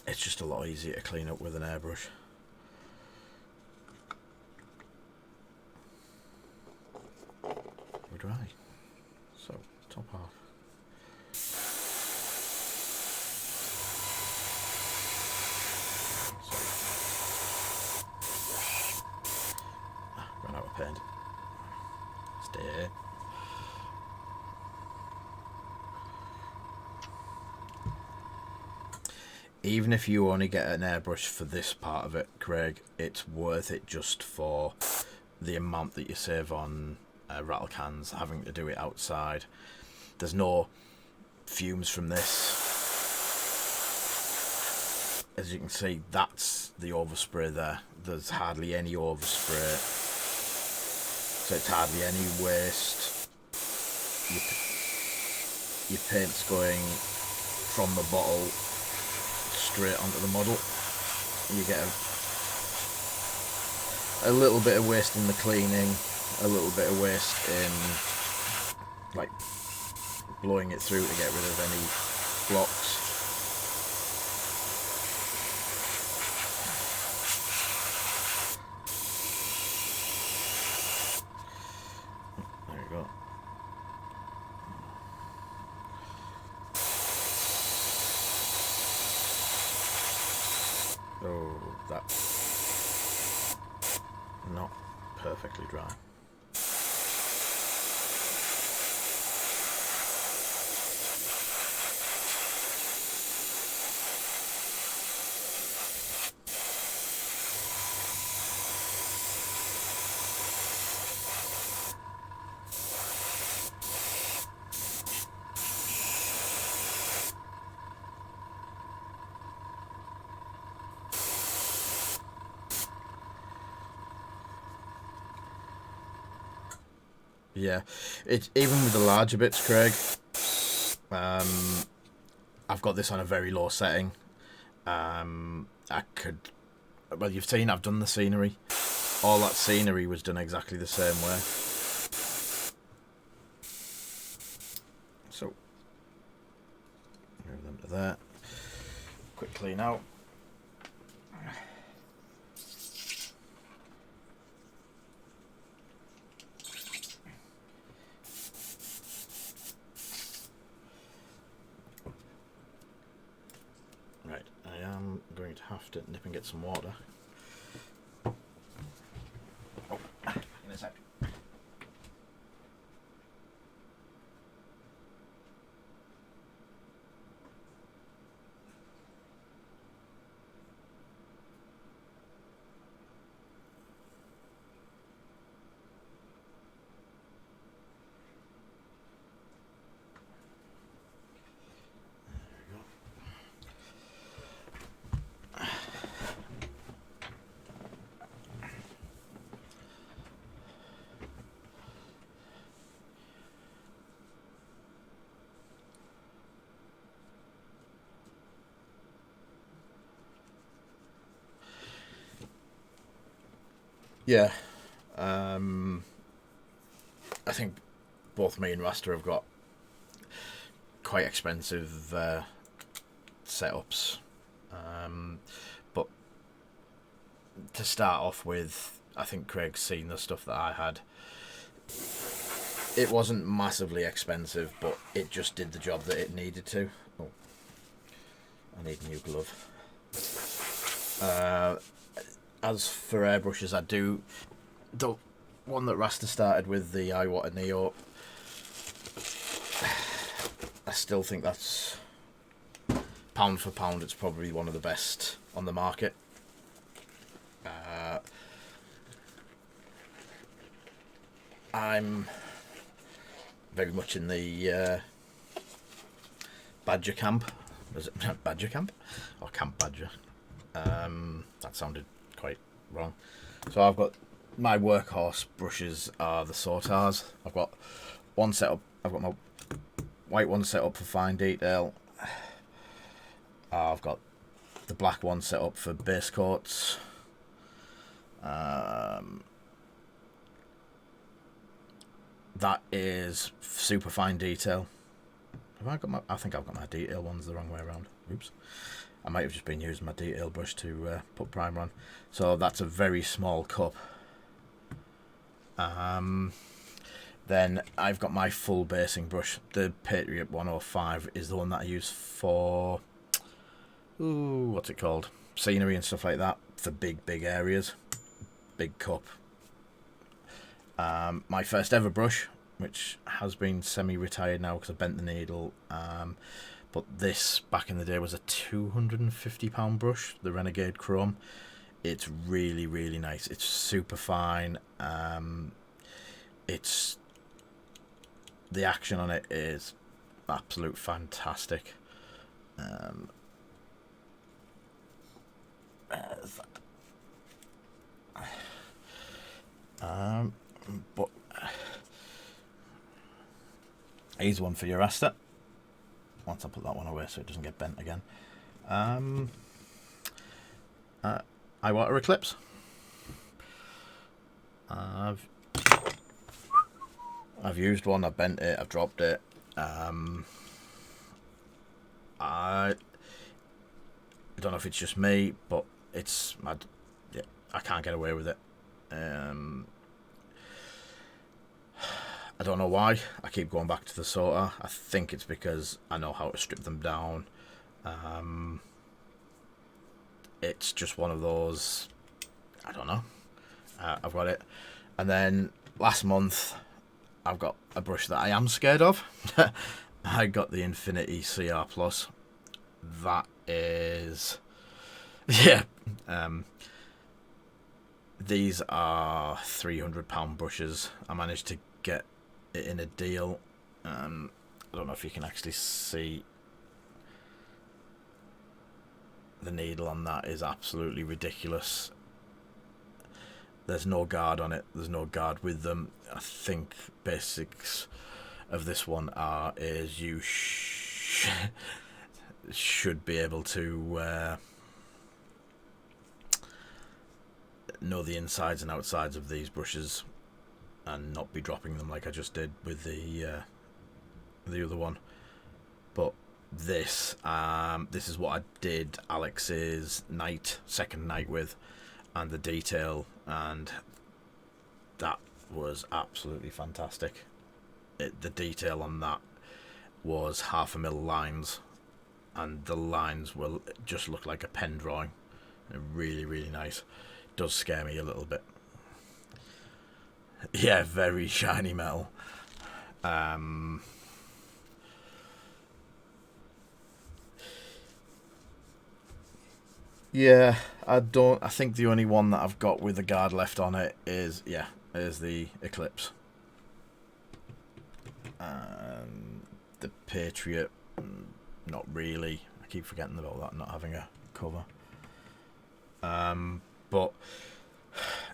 A: It's just a lot easier to clean up with an airbrush. We're dry. So, top half. Ran out of paint. Stay. Even if you only get an airbrush for this part of it, Craig, it's worth it just for the amount that you save on rattle cans, having to do it outside. There's no fumes from this. As you can see, that's the overspray there. There's hardly any overspray, so it's hardly any waste. Your paint's going from the bottle straight onto the model. You get a little bit of waste in the cleaning, a little bit of waste in like blowing it through to get rid of any blocks. There you go. Oh, that's not perfectly dry. Yeah, it's even with the larger bits, Craig. I've got this on a very low setting. I could, well, you've seen I've done the scenery. All that scenery was done exactly the same way. So, move them to there. Quick clean out. Right, I am going to have to nip and get some water. Oh, in a sec. Yeah. I think both me and Rasta have got quite expensive setups. But to start off with, I think Craig's seen the stuff that I had. It wasn't massively expensive, but it just did the job that it needed to. Oh, I need a new glove. As for airbrushes, I do the one that Rasta started with, the Iwata Neo. I still think that's, pound for pound, it's probably one of the best on the market. I'm very much in the Badger camp. Was it Badger camp? Or Camp Badger? That sounded quite wrong. So I've got my workhorse brushes are the Sotars. I've got one set up. I've got my white one set up for fine detail. I've got the black one set up for base coats. That is super fine detail. Have I got my? I think I've got my detail ones the wrong way around. Oops. I might have just been using my detail brush to put primer on. So that's a very small cup. Then I've got my full basing brush. The Patriot 105 is the one that I use for, what's it called? Scenery and stuff like that. For big areas. Big cup. My first ever brush, which has been semi-retired now because I bent the needle. But this, back in the day, was a £250 brush, the Renegade Chrome. It's really, really nice. It's super fine. It's, the action on it is absolute fantastic. But here's one for your Asta. Once I put that one away so it doesn't get bent again. I Water Eclipse. I've used one, I've bent it, I've dropped it. I don't know if it's just me, but it's I can't get away with it. I don't know why. I keep going back to the Sota. I think it's because I know how to strip them down. It's just one of those. I don't know. I've got it. And then last month, I've got a brush that I am scared of. I got the Infinity CR Plus. That is, yeah. These are £300 brushes. I managed to get it in a deal. I don't know if you can actually see. The needle on that is absolutely ridiculous. There's no guard on it. There's no guard with them. I think basics of this one is you should be able to know the insides and outsides of these brushes and not be dropping them like I just did with the other one. But this is what I did Alex's second night with, and the detail, and that was absolutely fantastic. The detail on that was 0.5 mm lines, and the lines will just look like a pen drawing. Really, really nice. It does scare me a little bit. Yeah, very shiny metal. Yeah, I think the only one that I've got with the guard left on it is the Eclipse. The Patriot, not really. I keep forgetting about that, not having a cover. But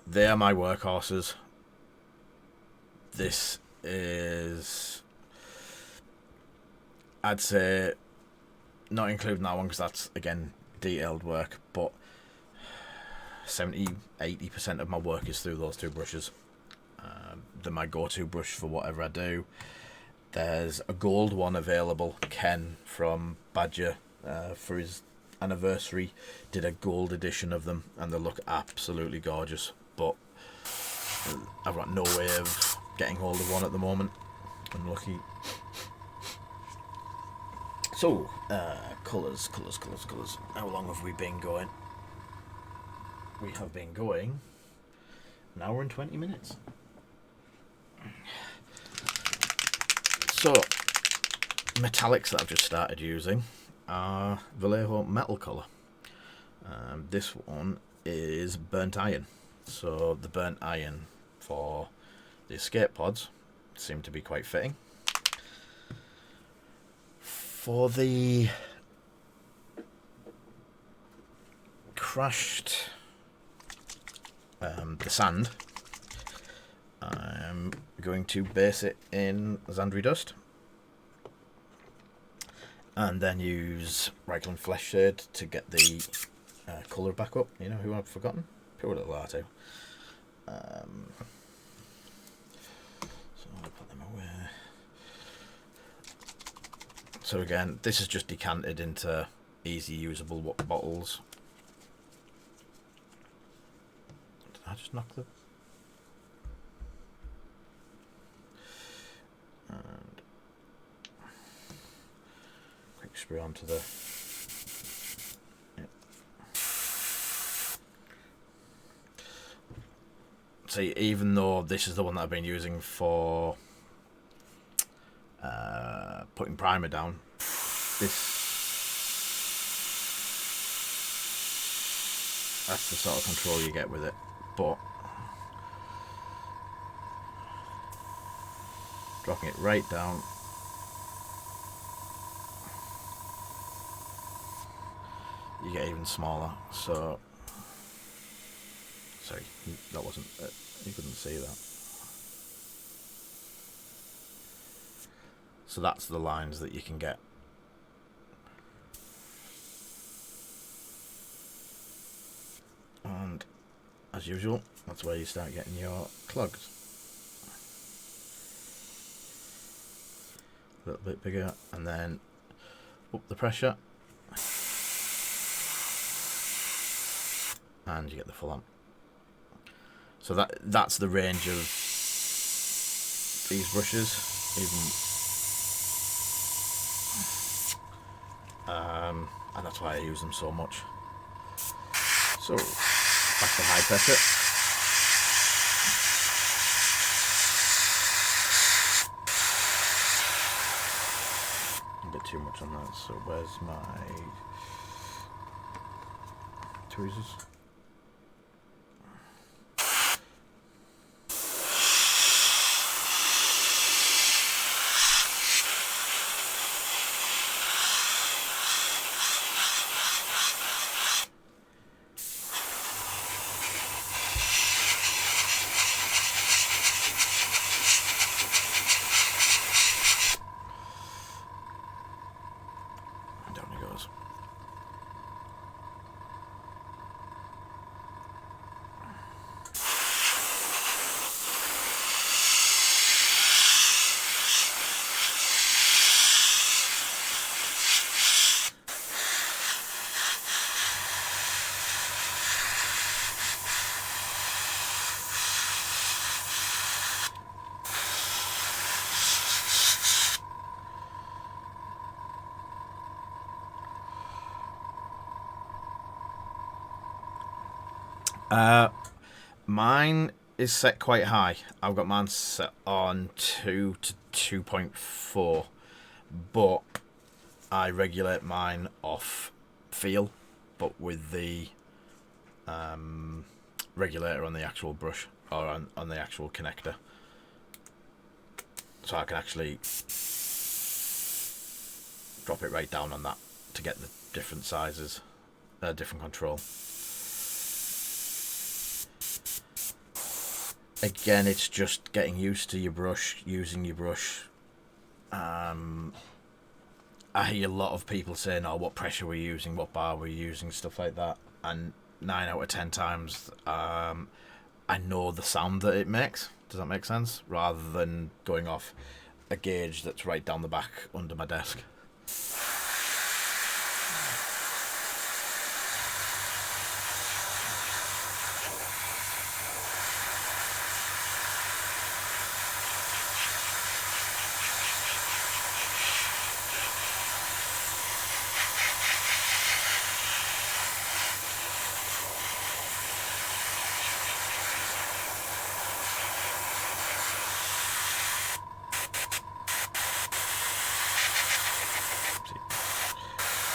A: they are my workhorses. This is, I'd say, not including that one because that's, again, detailed work, but 70-80% of my work is through those two brushes. They're my go-to brush for whatever I do. There's a gold one available. Ken from Badger, for his anniversary, did a gold edition of them, and they look absolutely gorgeous. But I've got no way of getting hold of one at the moment. Unlucky. So, colours. How long have we been going? We have been going an hour and 20 minutes. So, metallics that I've just started using are Vallejo metal colour. This one is burnt iron. So the burnt iron for the escape pods seem to be quite fitting. For the crushed the sand, I'm going to base it in Zandri dust and then use Reichland Flesh Shade to get the colour back up. You know who I've forgotten? Poor little Arto. So I'll put them away. So again, this is just decanted into easy usable bottles. Did I just knock the... And quick spray onto the... Yep. See, even though this is the one that I've been using for putting primer down, that's the sort of control you get with it. But dropping it right down, you get even smaller. So sorry, that wasn't it. You couldn't see that. So that's the lines that you can get. And as usual, that's where you start getting your clogs. A little bit bigger, and then up the pressure, and you get the full amp. So that's the range of these brushes. And that's why I use them so much. So back to high pressure. A bit too much on that. So where's my tweezers? Mine is set quite high. I've got mine set on 2 to 2.4, but I regulate mine off feel, but with the regulator on the actual brush, or on the actual connector, so I can actually drop it right down on that to get the different sizes, different control. Again, it's just getting used to your brush, using your brush. I hear a lot of people saying, "Oh, what pressure we're using, what bar we're using," stuff like that. And 9 out of 10 times, I know the sound that it makes. Does that make sense? Rather than going off a gauge that's right down the back under my desk.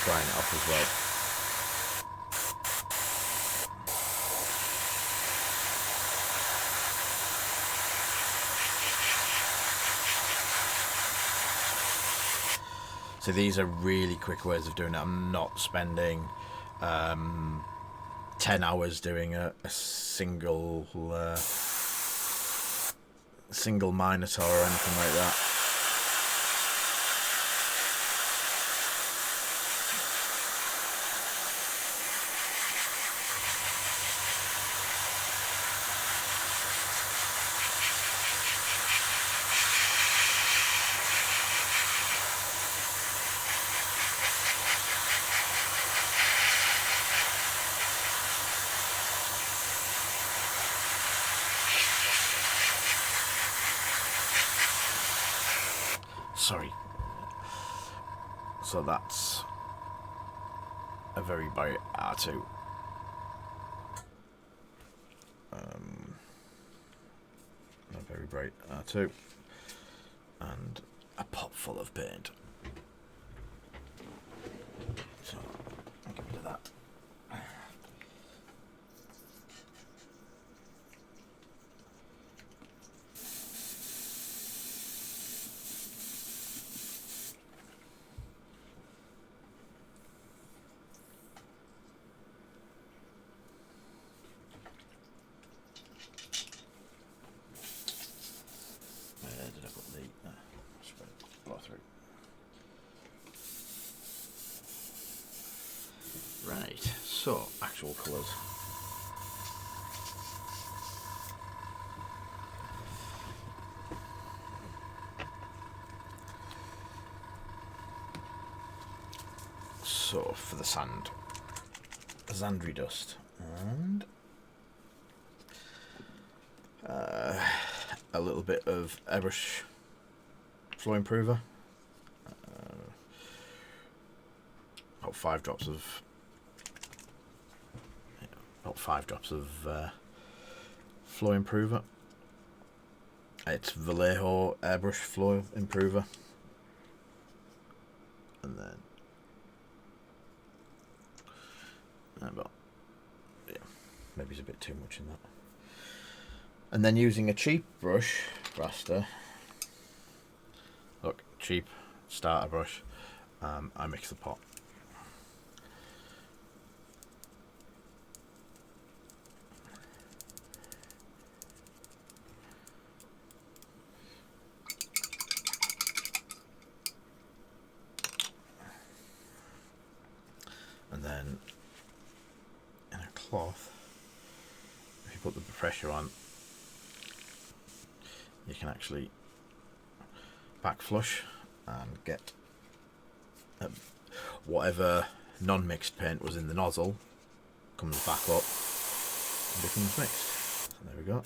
A: Drying it off as well. So these are really quick ways of doing it. I'm not spending 10 hours doing a single minotaur or anything like that. Sorry. So that's a very bright R2. A very bright R2. And a pot full of paint. So I'll get rid of that. Where did I put the spread blow through? Right, so actual colours. So for the sand, Zandri dust and a little bit of airbrush flow improver, about 5 drops of flow improver. It's Vallejo airbrush flow improver, and then about, yeah, maybe it's a bit too much in that. And then using a cheap brush, raster, look, cheap starter brush, I mix the pot. And then in a cloth, if you put the pressure on, you can actually back flush and get whatever non-mixed paint was in the nozzle comes back up and becomes mixed. So there we go.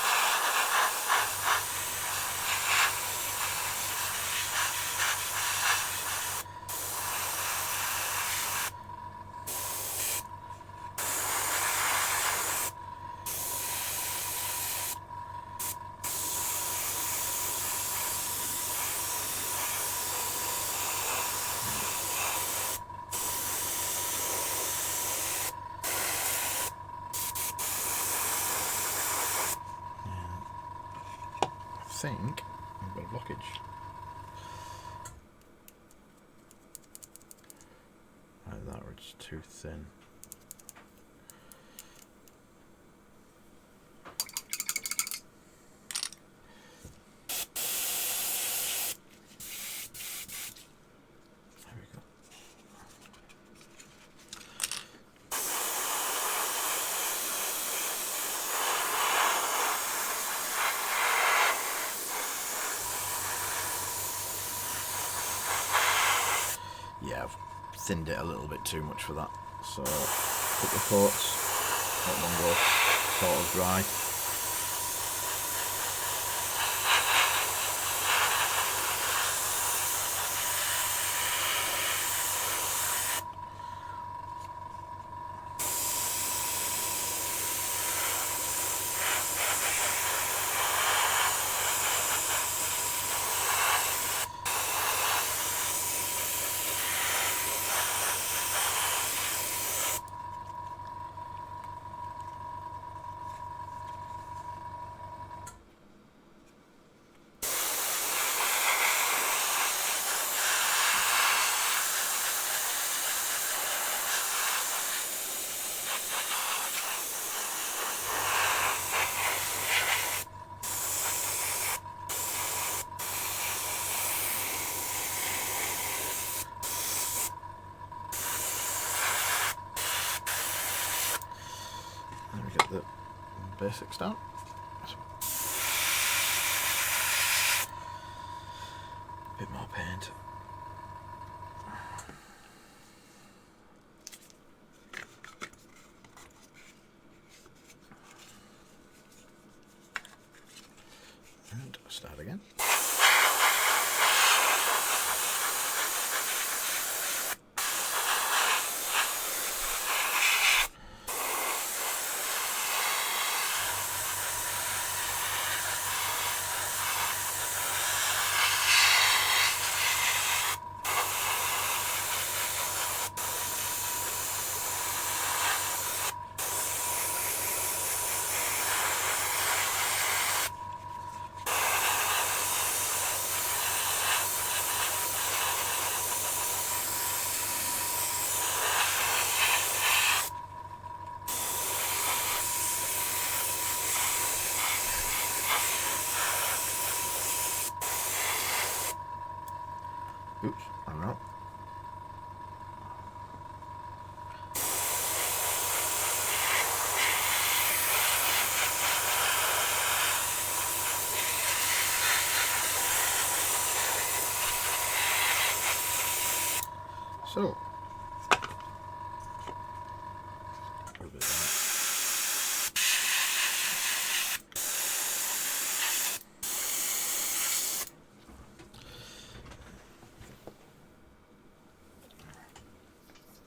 A: I think I've got a blockage. Like that, or it's too thin. There we go. yeah, I've thinned it a little bit too much for that. So, a couple of coats, let one go sort of dry. Let me get the basics down. A bit more paint. And start again. Oops, I'm out. So,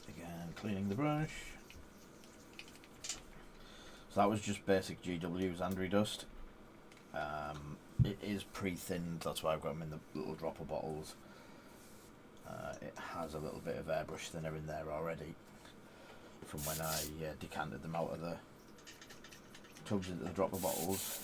A: again, cleaning the brush. So that was just basic GW's Andrew dust. It is pre-thinned, that's why I've got them in the little dropper bottles. It has a little bit of airbrush thinner in there already from when I decanted them out of the tubs into the dropper bottles.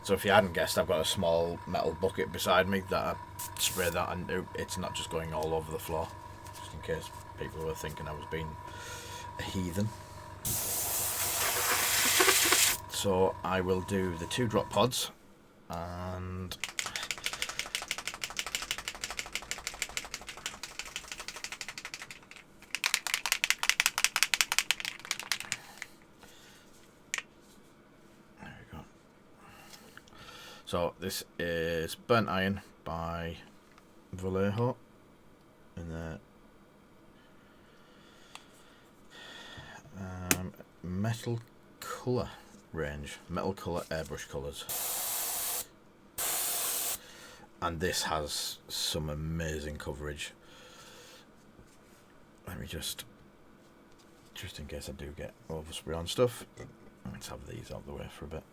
A: So if you hadn't guessed, I've got a small metal bucket beside me that I spray that into. It's not just going all over the floor, just in case people were thinking I was being a heathen. So I will do the 2 drop pods, and there we go. So this is Burnt Iron by Vallejo in the metal colour range, metal colour airbrush colours, and this has some amazing coverage. Let me just in case I do get overspray on stuff, let's have these out the way for a bit.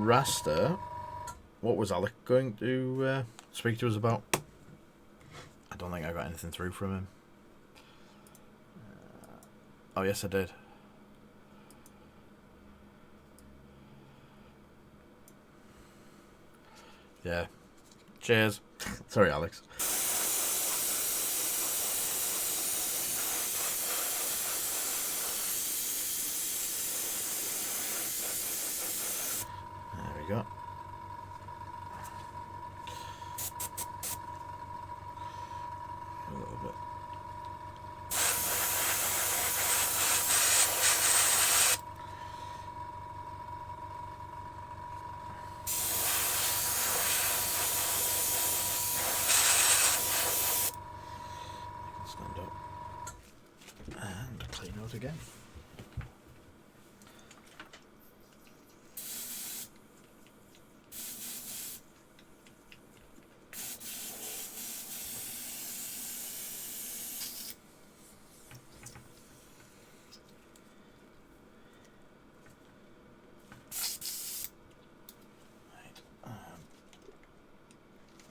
A: Rasta, what was Alec going to speak to us about? I don't think I got anything through from him. Oh, yes, I did. Yeah. Cheers. Sorry, Alex. There we go. A little bit. Stand up and clean out again.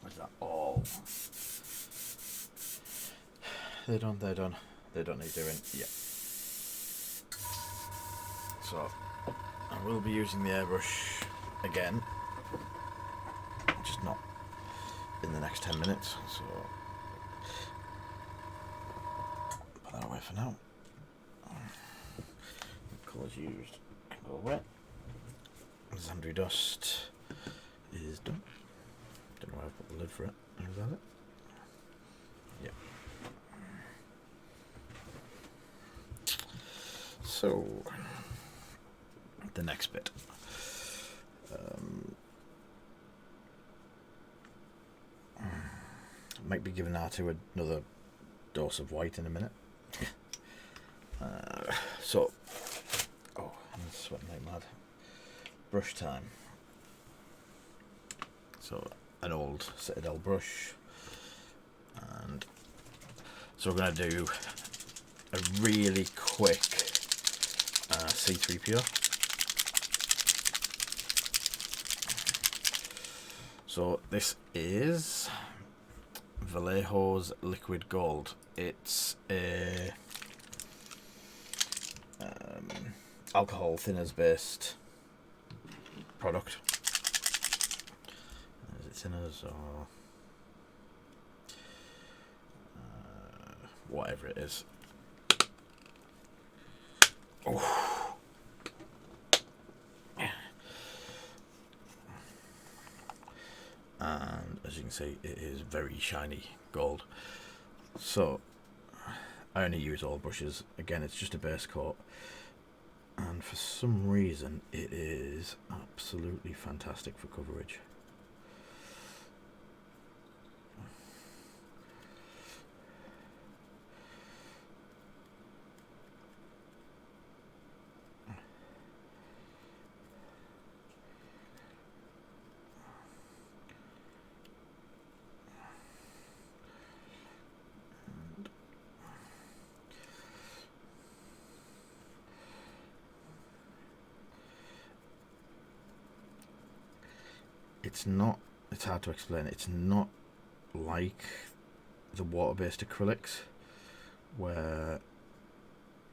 A: Where's that all? They don't need doing. Yeah. So I will be using the airbrush again, just not in the next 10 minutes. So put that away for now. Colours used can go away. Zandri dust is done. Don't know why I put the lid for it. Is that it? Yeah. So, the next bit. Might be giving R2 another dose of white in a minute. So, oh, I'm sweating like mad. Brush time. So, an old Citadel brush. And so we're going to do a really quick C3PO. So this is Vallejo's Liquid Gold. It's a alcohol thinners based product. Is it thinners or whatever it is? Oh. And as you can see, it is very shiny gold. So I only use old brushes. Again, it's just a base coat, and for some reason it is absolutely fantastic for coverage. It's hard to explain. It's not like the water-based acrylics, where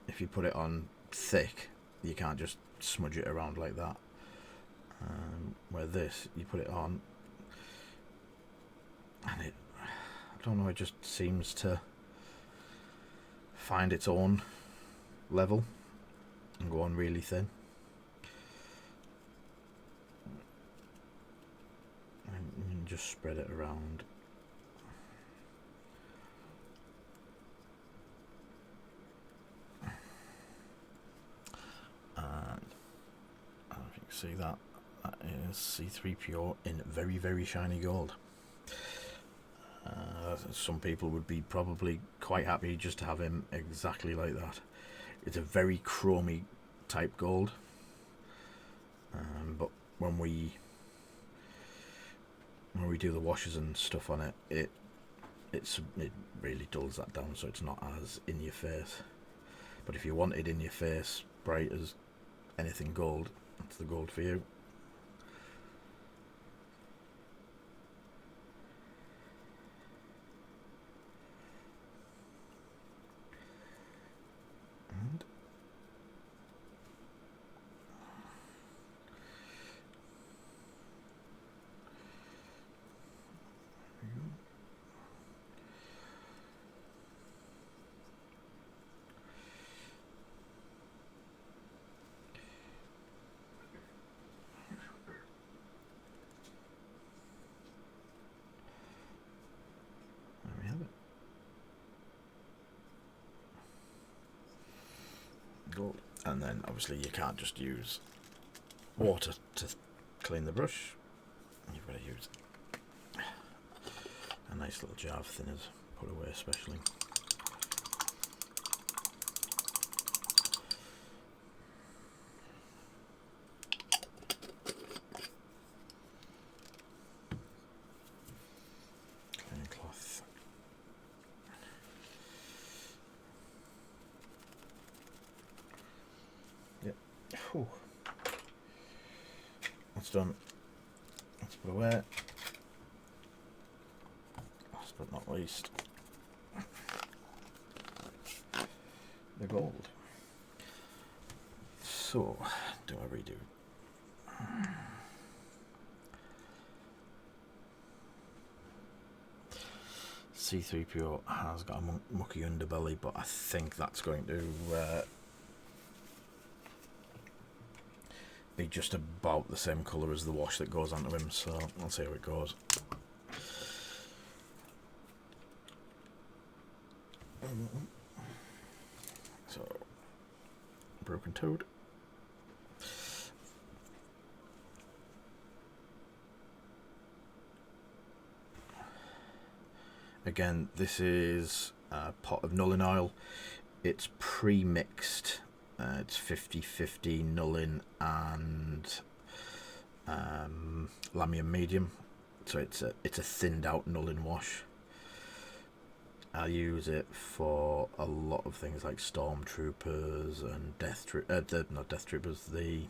A: if you put it on thick, you can't just smudge it around like that. Where this, you put it on, and I don't know, it just seems to find its own level and go on really thin. And just spread it around. And I don't know if you can see that. That is C3PO in very, very shiny gold. Some people would be probably quite happy just to have him exactly like that. It's a very chromy type gold. But when we do the washes and stuff on it, it really dulls that down, so it's not as in your face. But if you want it in your face, bright as anything gold, that's the gold for you. gold. And then obviously you can't just use water to clean the brush. You've got to use a nice little jar of thinners, put away especially. Cleaning cloth. Yep. Whew. That's done. Let's put away. Last but not least, the gold. So, do I redo? C3PO has got a mucky underbelly, but I think that's going to be just about the same colour as the wash that goes onto him, so I'll see how it goes. So, broken toad. Again, this is a pot of Nullin oil. It's pre-mixed. It's 50-50 Nullin and Lamium medium. So it's a thinned out Nullin wash. I use it for a lot of things like stormtroopers and not death troopers, the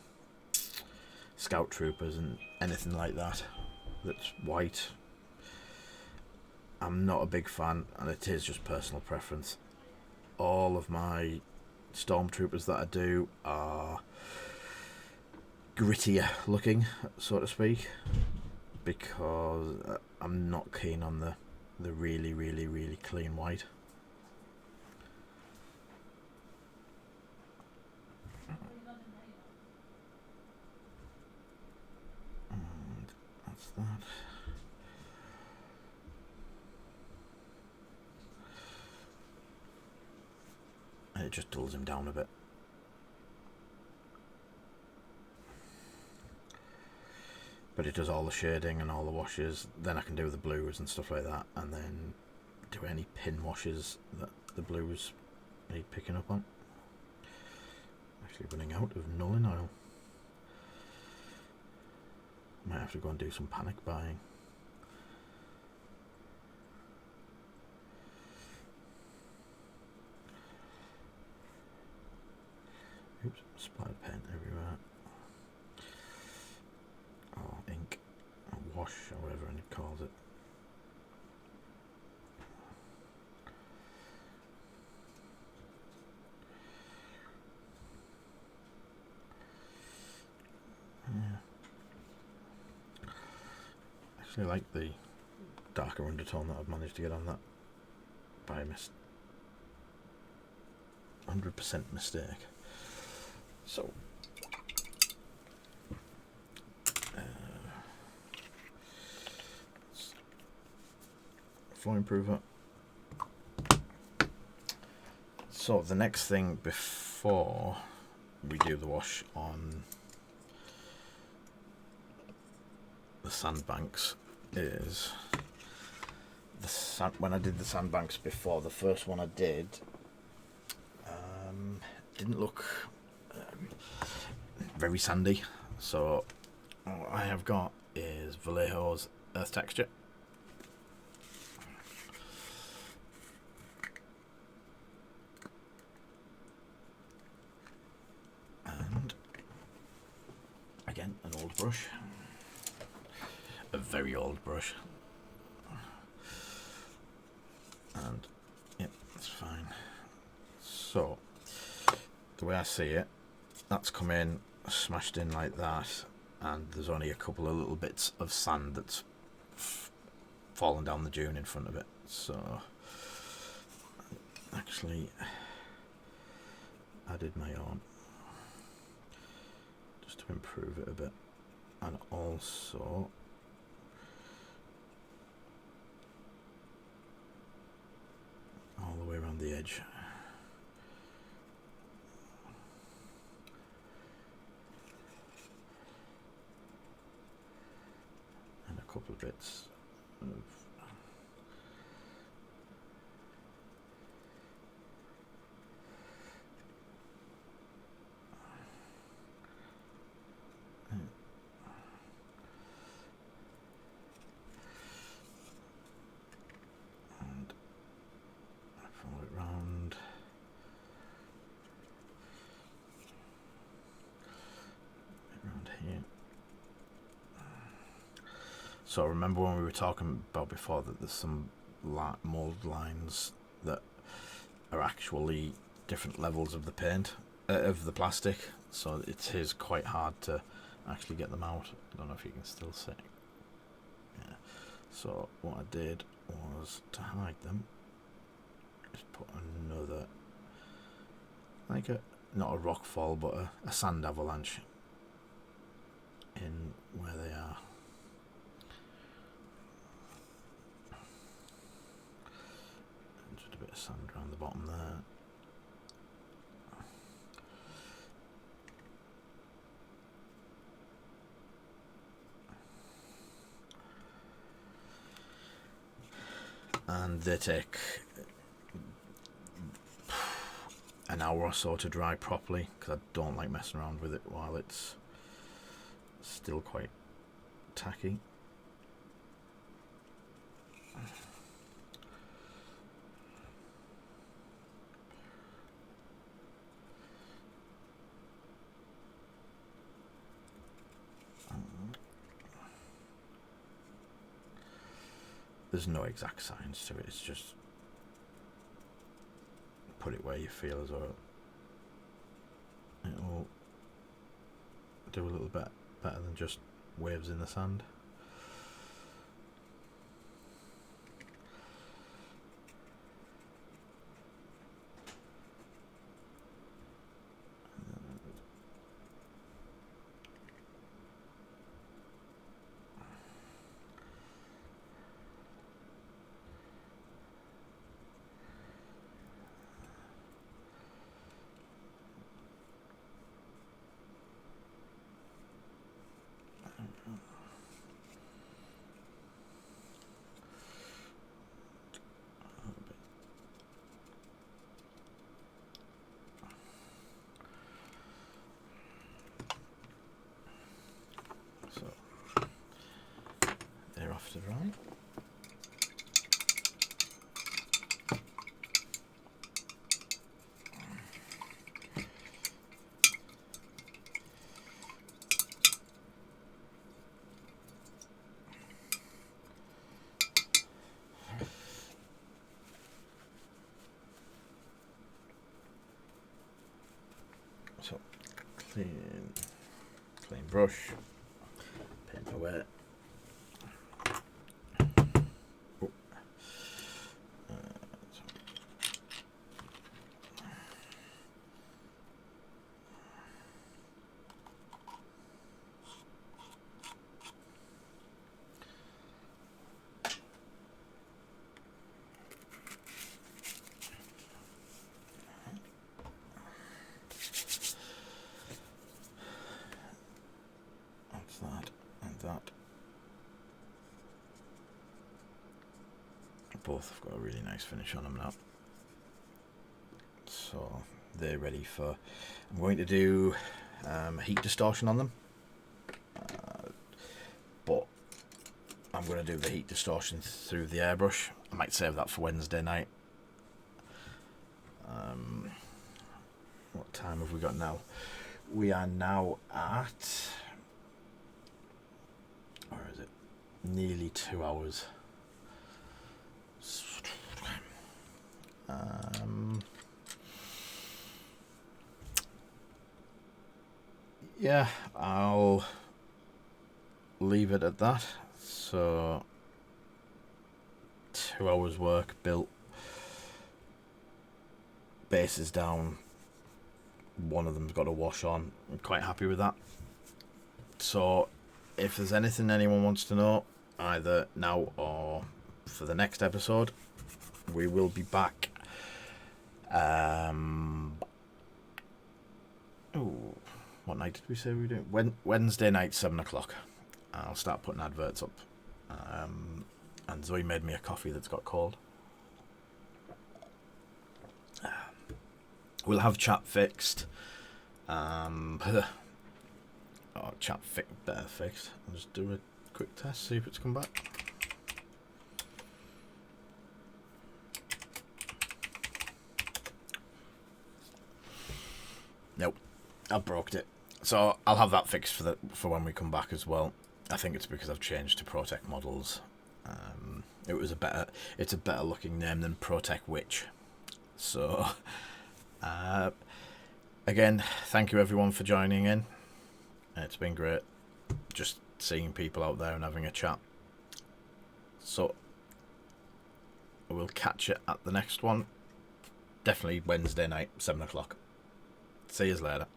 A: scout troopers and anything like that that's white. I'm not a big fan, and it is just personal preference. All of my stormtroopers that I do are grittier looking, so to speak, because I'm not keen on the really, really, really clean white. And that's that. And it just dulls him down a bit. But it does all the shading and all the washes. Then I can do the blues and stuff like that, and then do any pin washes that the blues need picking up on. Actually running out of Nullin oil. Might have to go and do some panic buying. Oops, splattered paint everywhere. Or ink, or wash, or whatever it calls it. Yeah. Actually, I like the darker undertone that I've managed to get on that by a 100% mistake. So, floor improver. So the next thing before we do the wash on the sandbanks is when I did the sandbanks before, the first one I did didn't look very sandy, so what I have got is Vallejo's earth texture. And again, an old brush, a very old brush, and yep, that's fine. So the way I see it, that's come in, smashed in like that, and there's only a couple of little bits of sand that's fallen down the dune in front of it. So actually added my own just to improve it a bit, and also all the way around the edge. couple of bits of and follow it round. Around here. So remember when we were talking about before that there's some mould lines that are actually different levels of the paint, of the plastic, so it is quite hard to actually get them out. I don't know if you can still see. Yeah. So what I did was, to hide them, just put another, like not a rock fall, but a sand avalanche in where they are. Just a bit of sand around the bottom there. And they take an hour or so to dry properly, because I don't like messing around with it while it's still quite tacky. There's no exact science to it, it's just put it where you feel as though it'll do a little bit better than just waves in the sand. So they're off to the right. So clean brush, paint away. Oh. That and that. Both have got a really nice finish on them now. So they're ready for, I'm going to do heat distortion on them. But I'm going to do the heat distortion through the airbrush. I might save that for Wednesday night. What time have we got now? We are now at, where is it? Nearly 2 hours. Yeah, I'll leave it at that. So 2 hours work built, base is down, one of them's got a wash on. I'm quite happy with that. So if there's anything anyone wants to know, either now or for the next episode, we will be back. What night did we say we were doing? Wednesday night, 7 o'clock. I'll start putting adverts up And Zoe made me a coffee that's got cold. We'll have chat fixed. Better fixed. I'll just do a quick test, see if it's come back. Nope, I broke it. So I'll have that fixed for when we come back as well. I think it's because I've changed to Protect Models. It's a better looking name than Protect Witch. So again, thank you everyone for joining in. It's been great just seeing people out there and having a chat. So we'll catch you at the next one. Definitely Wednesday night, 7 o'clock. See you later.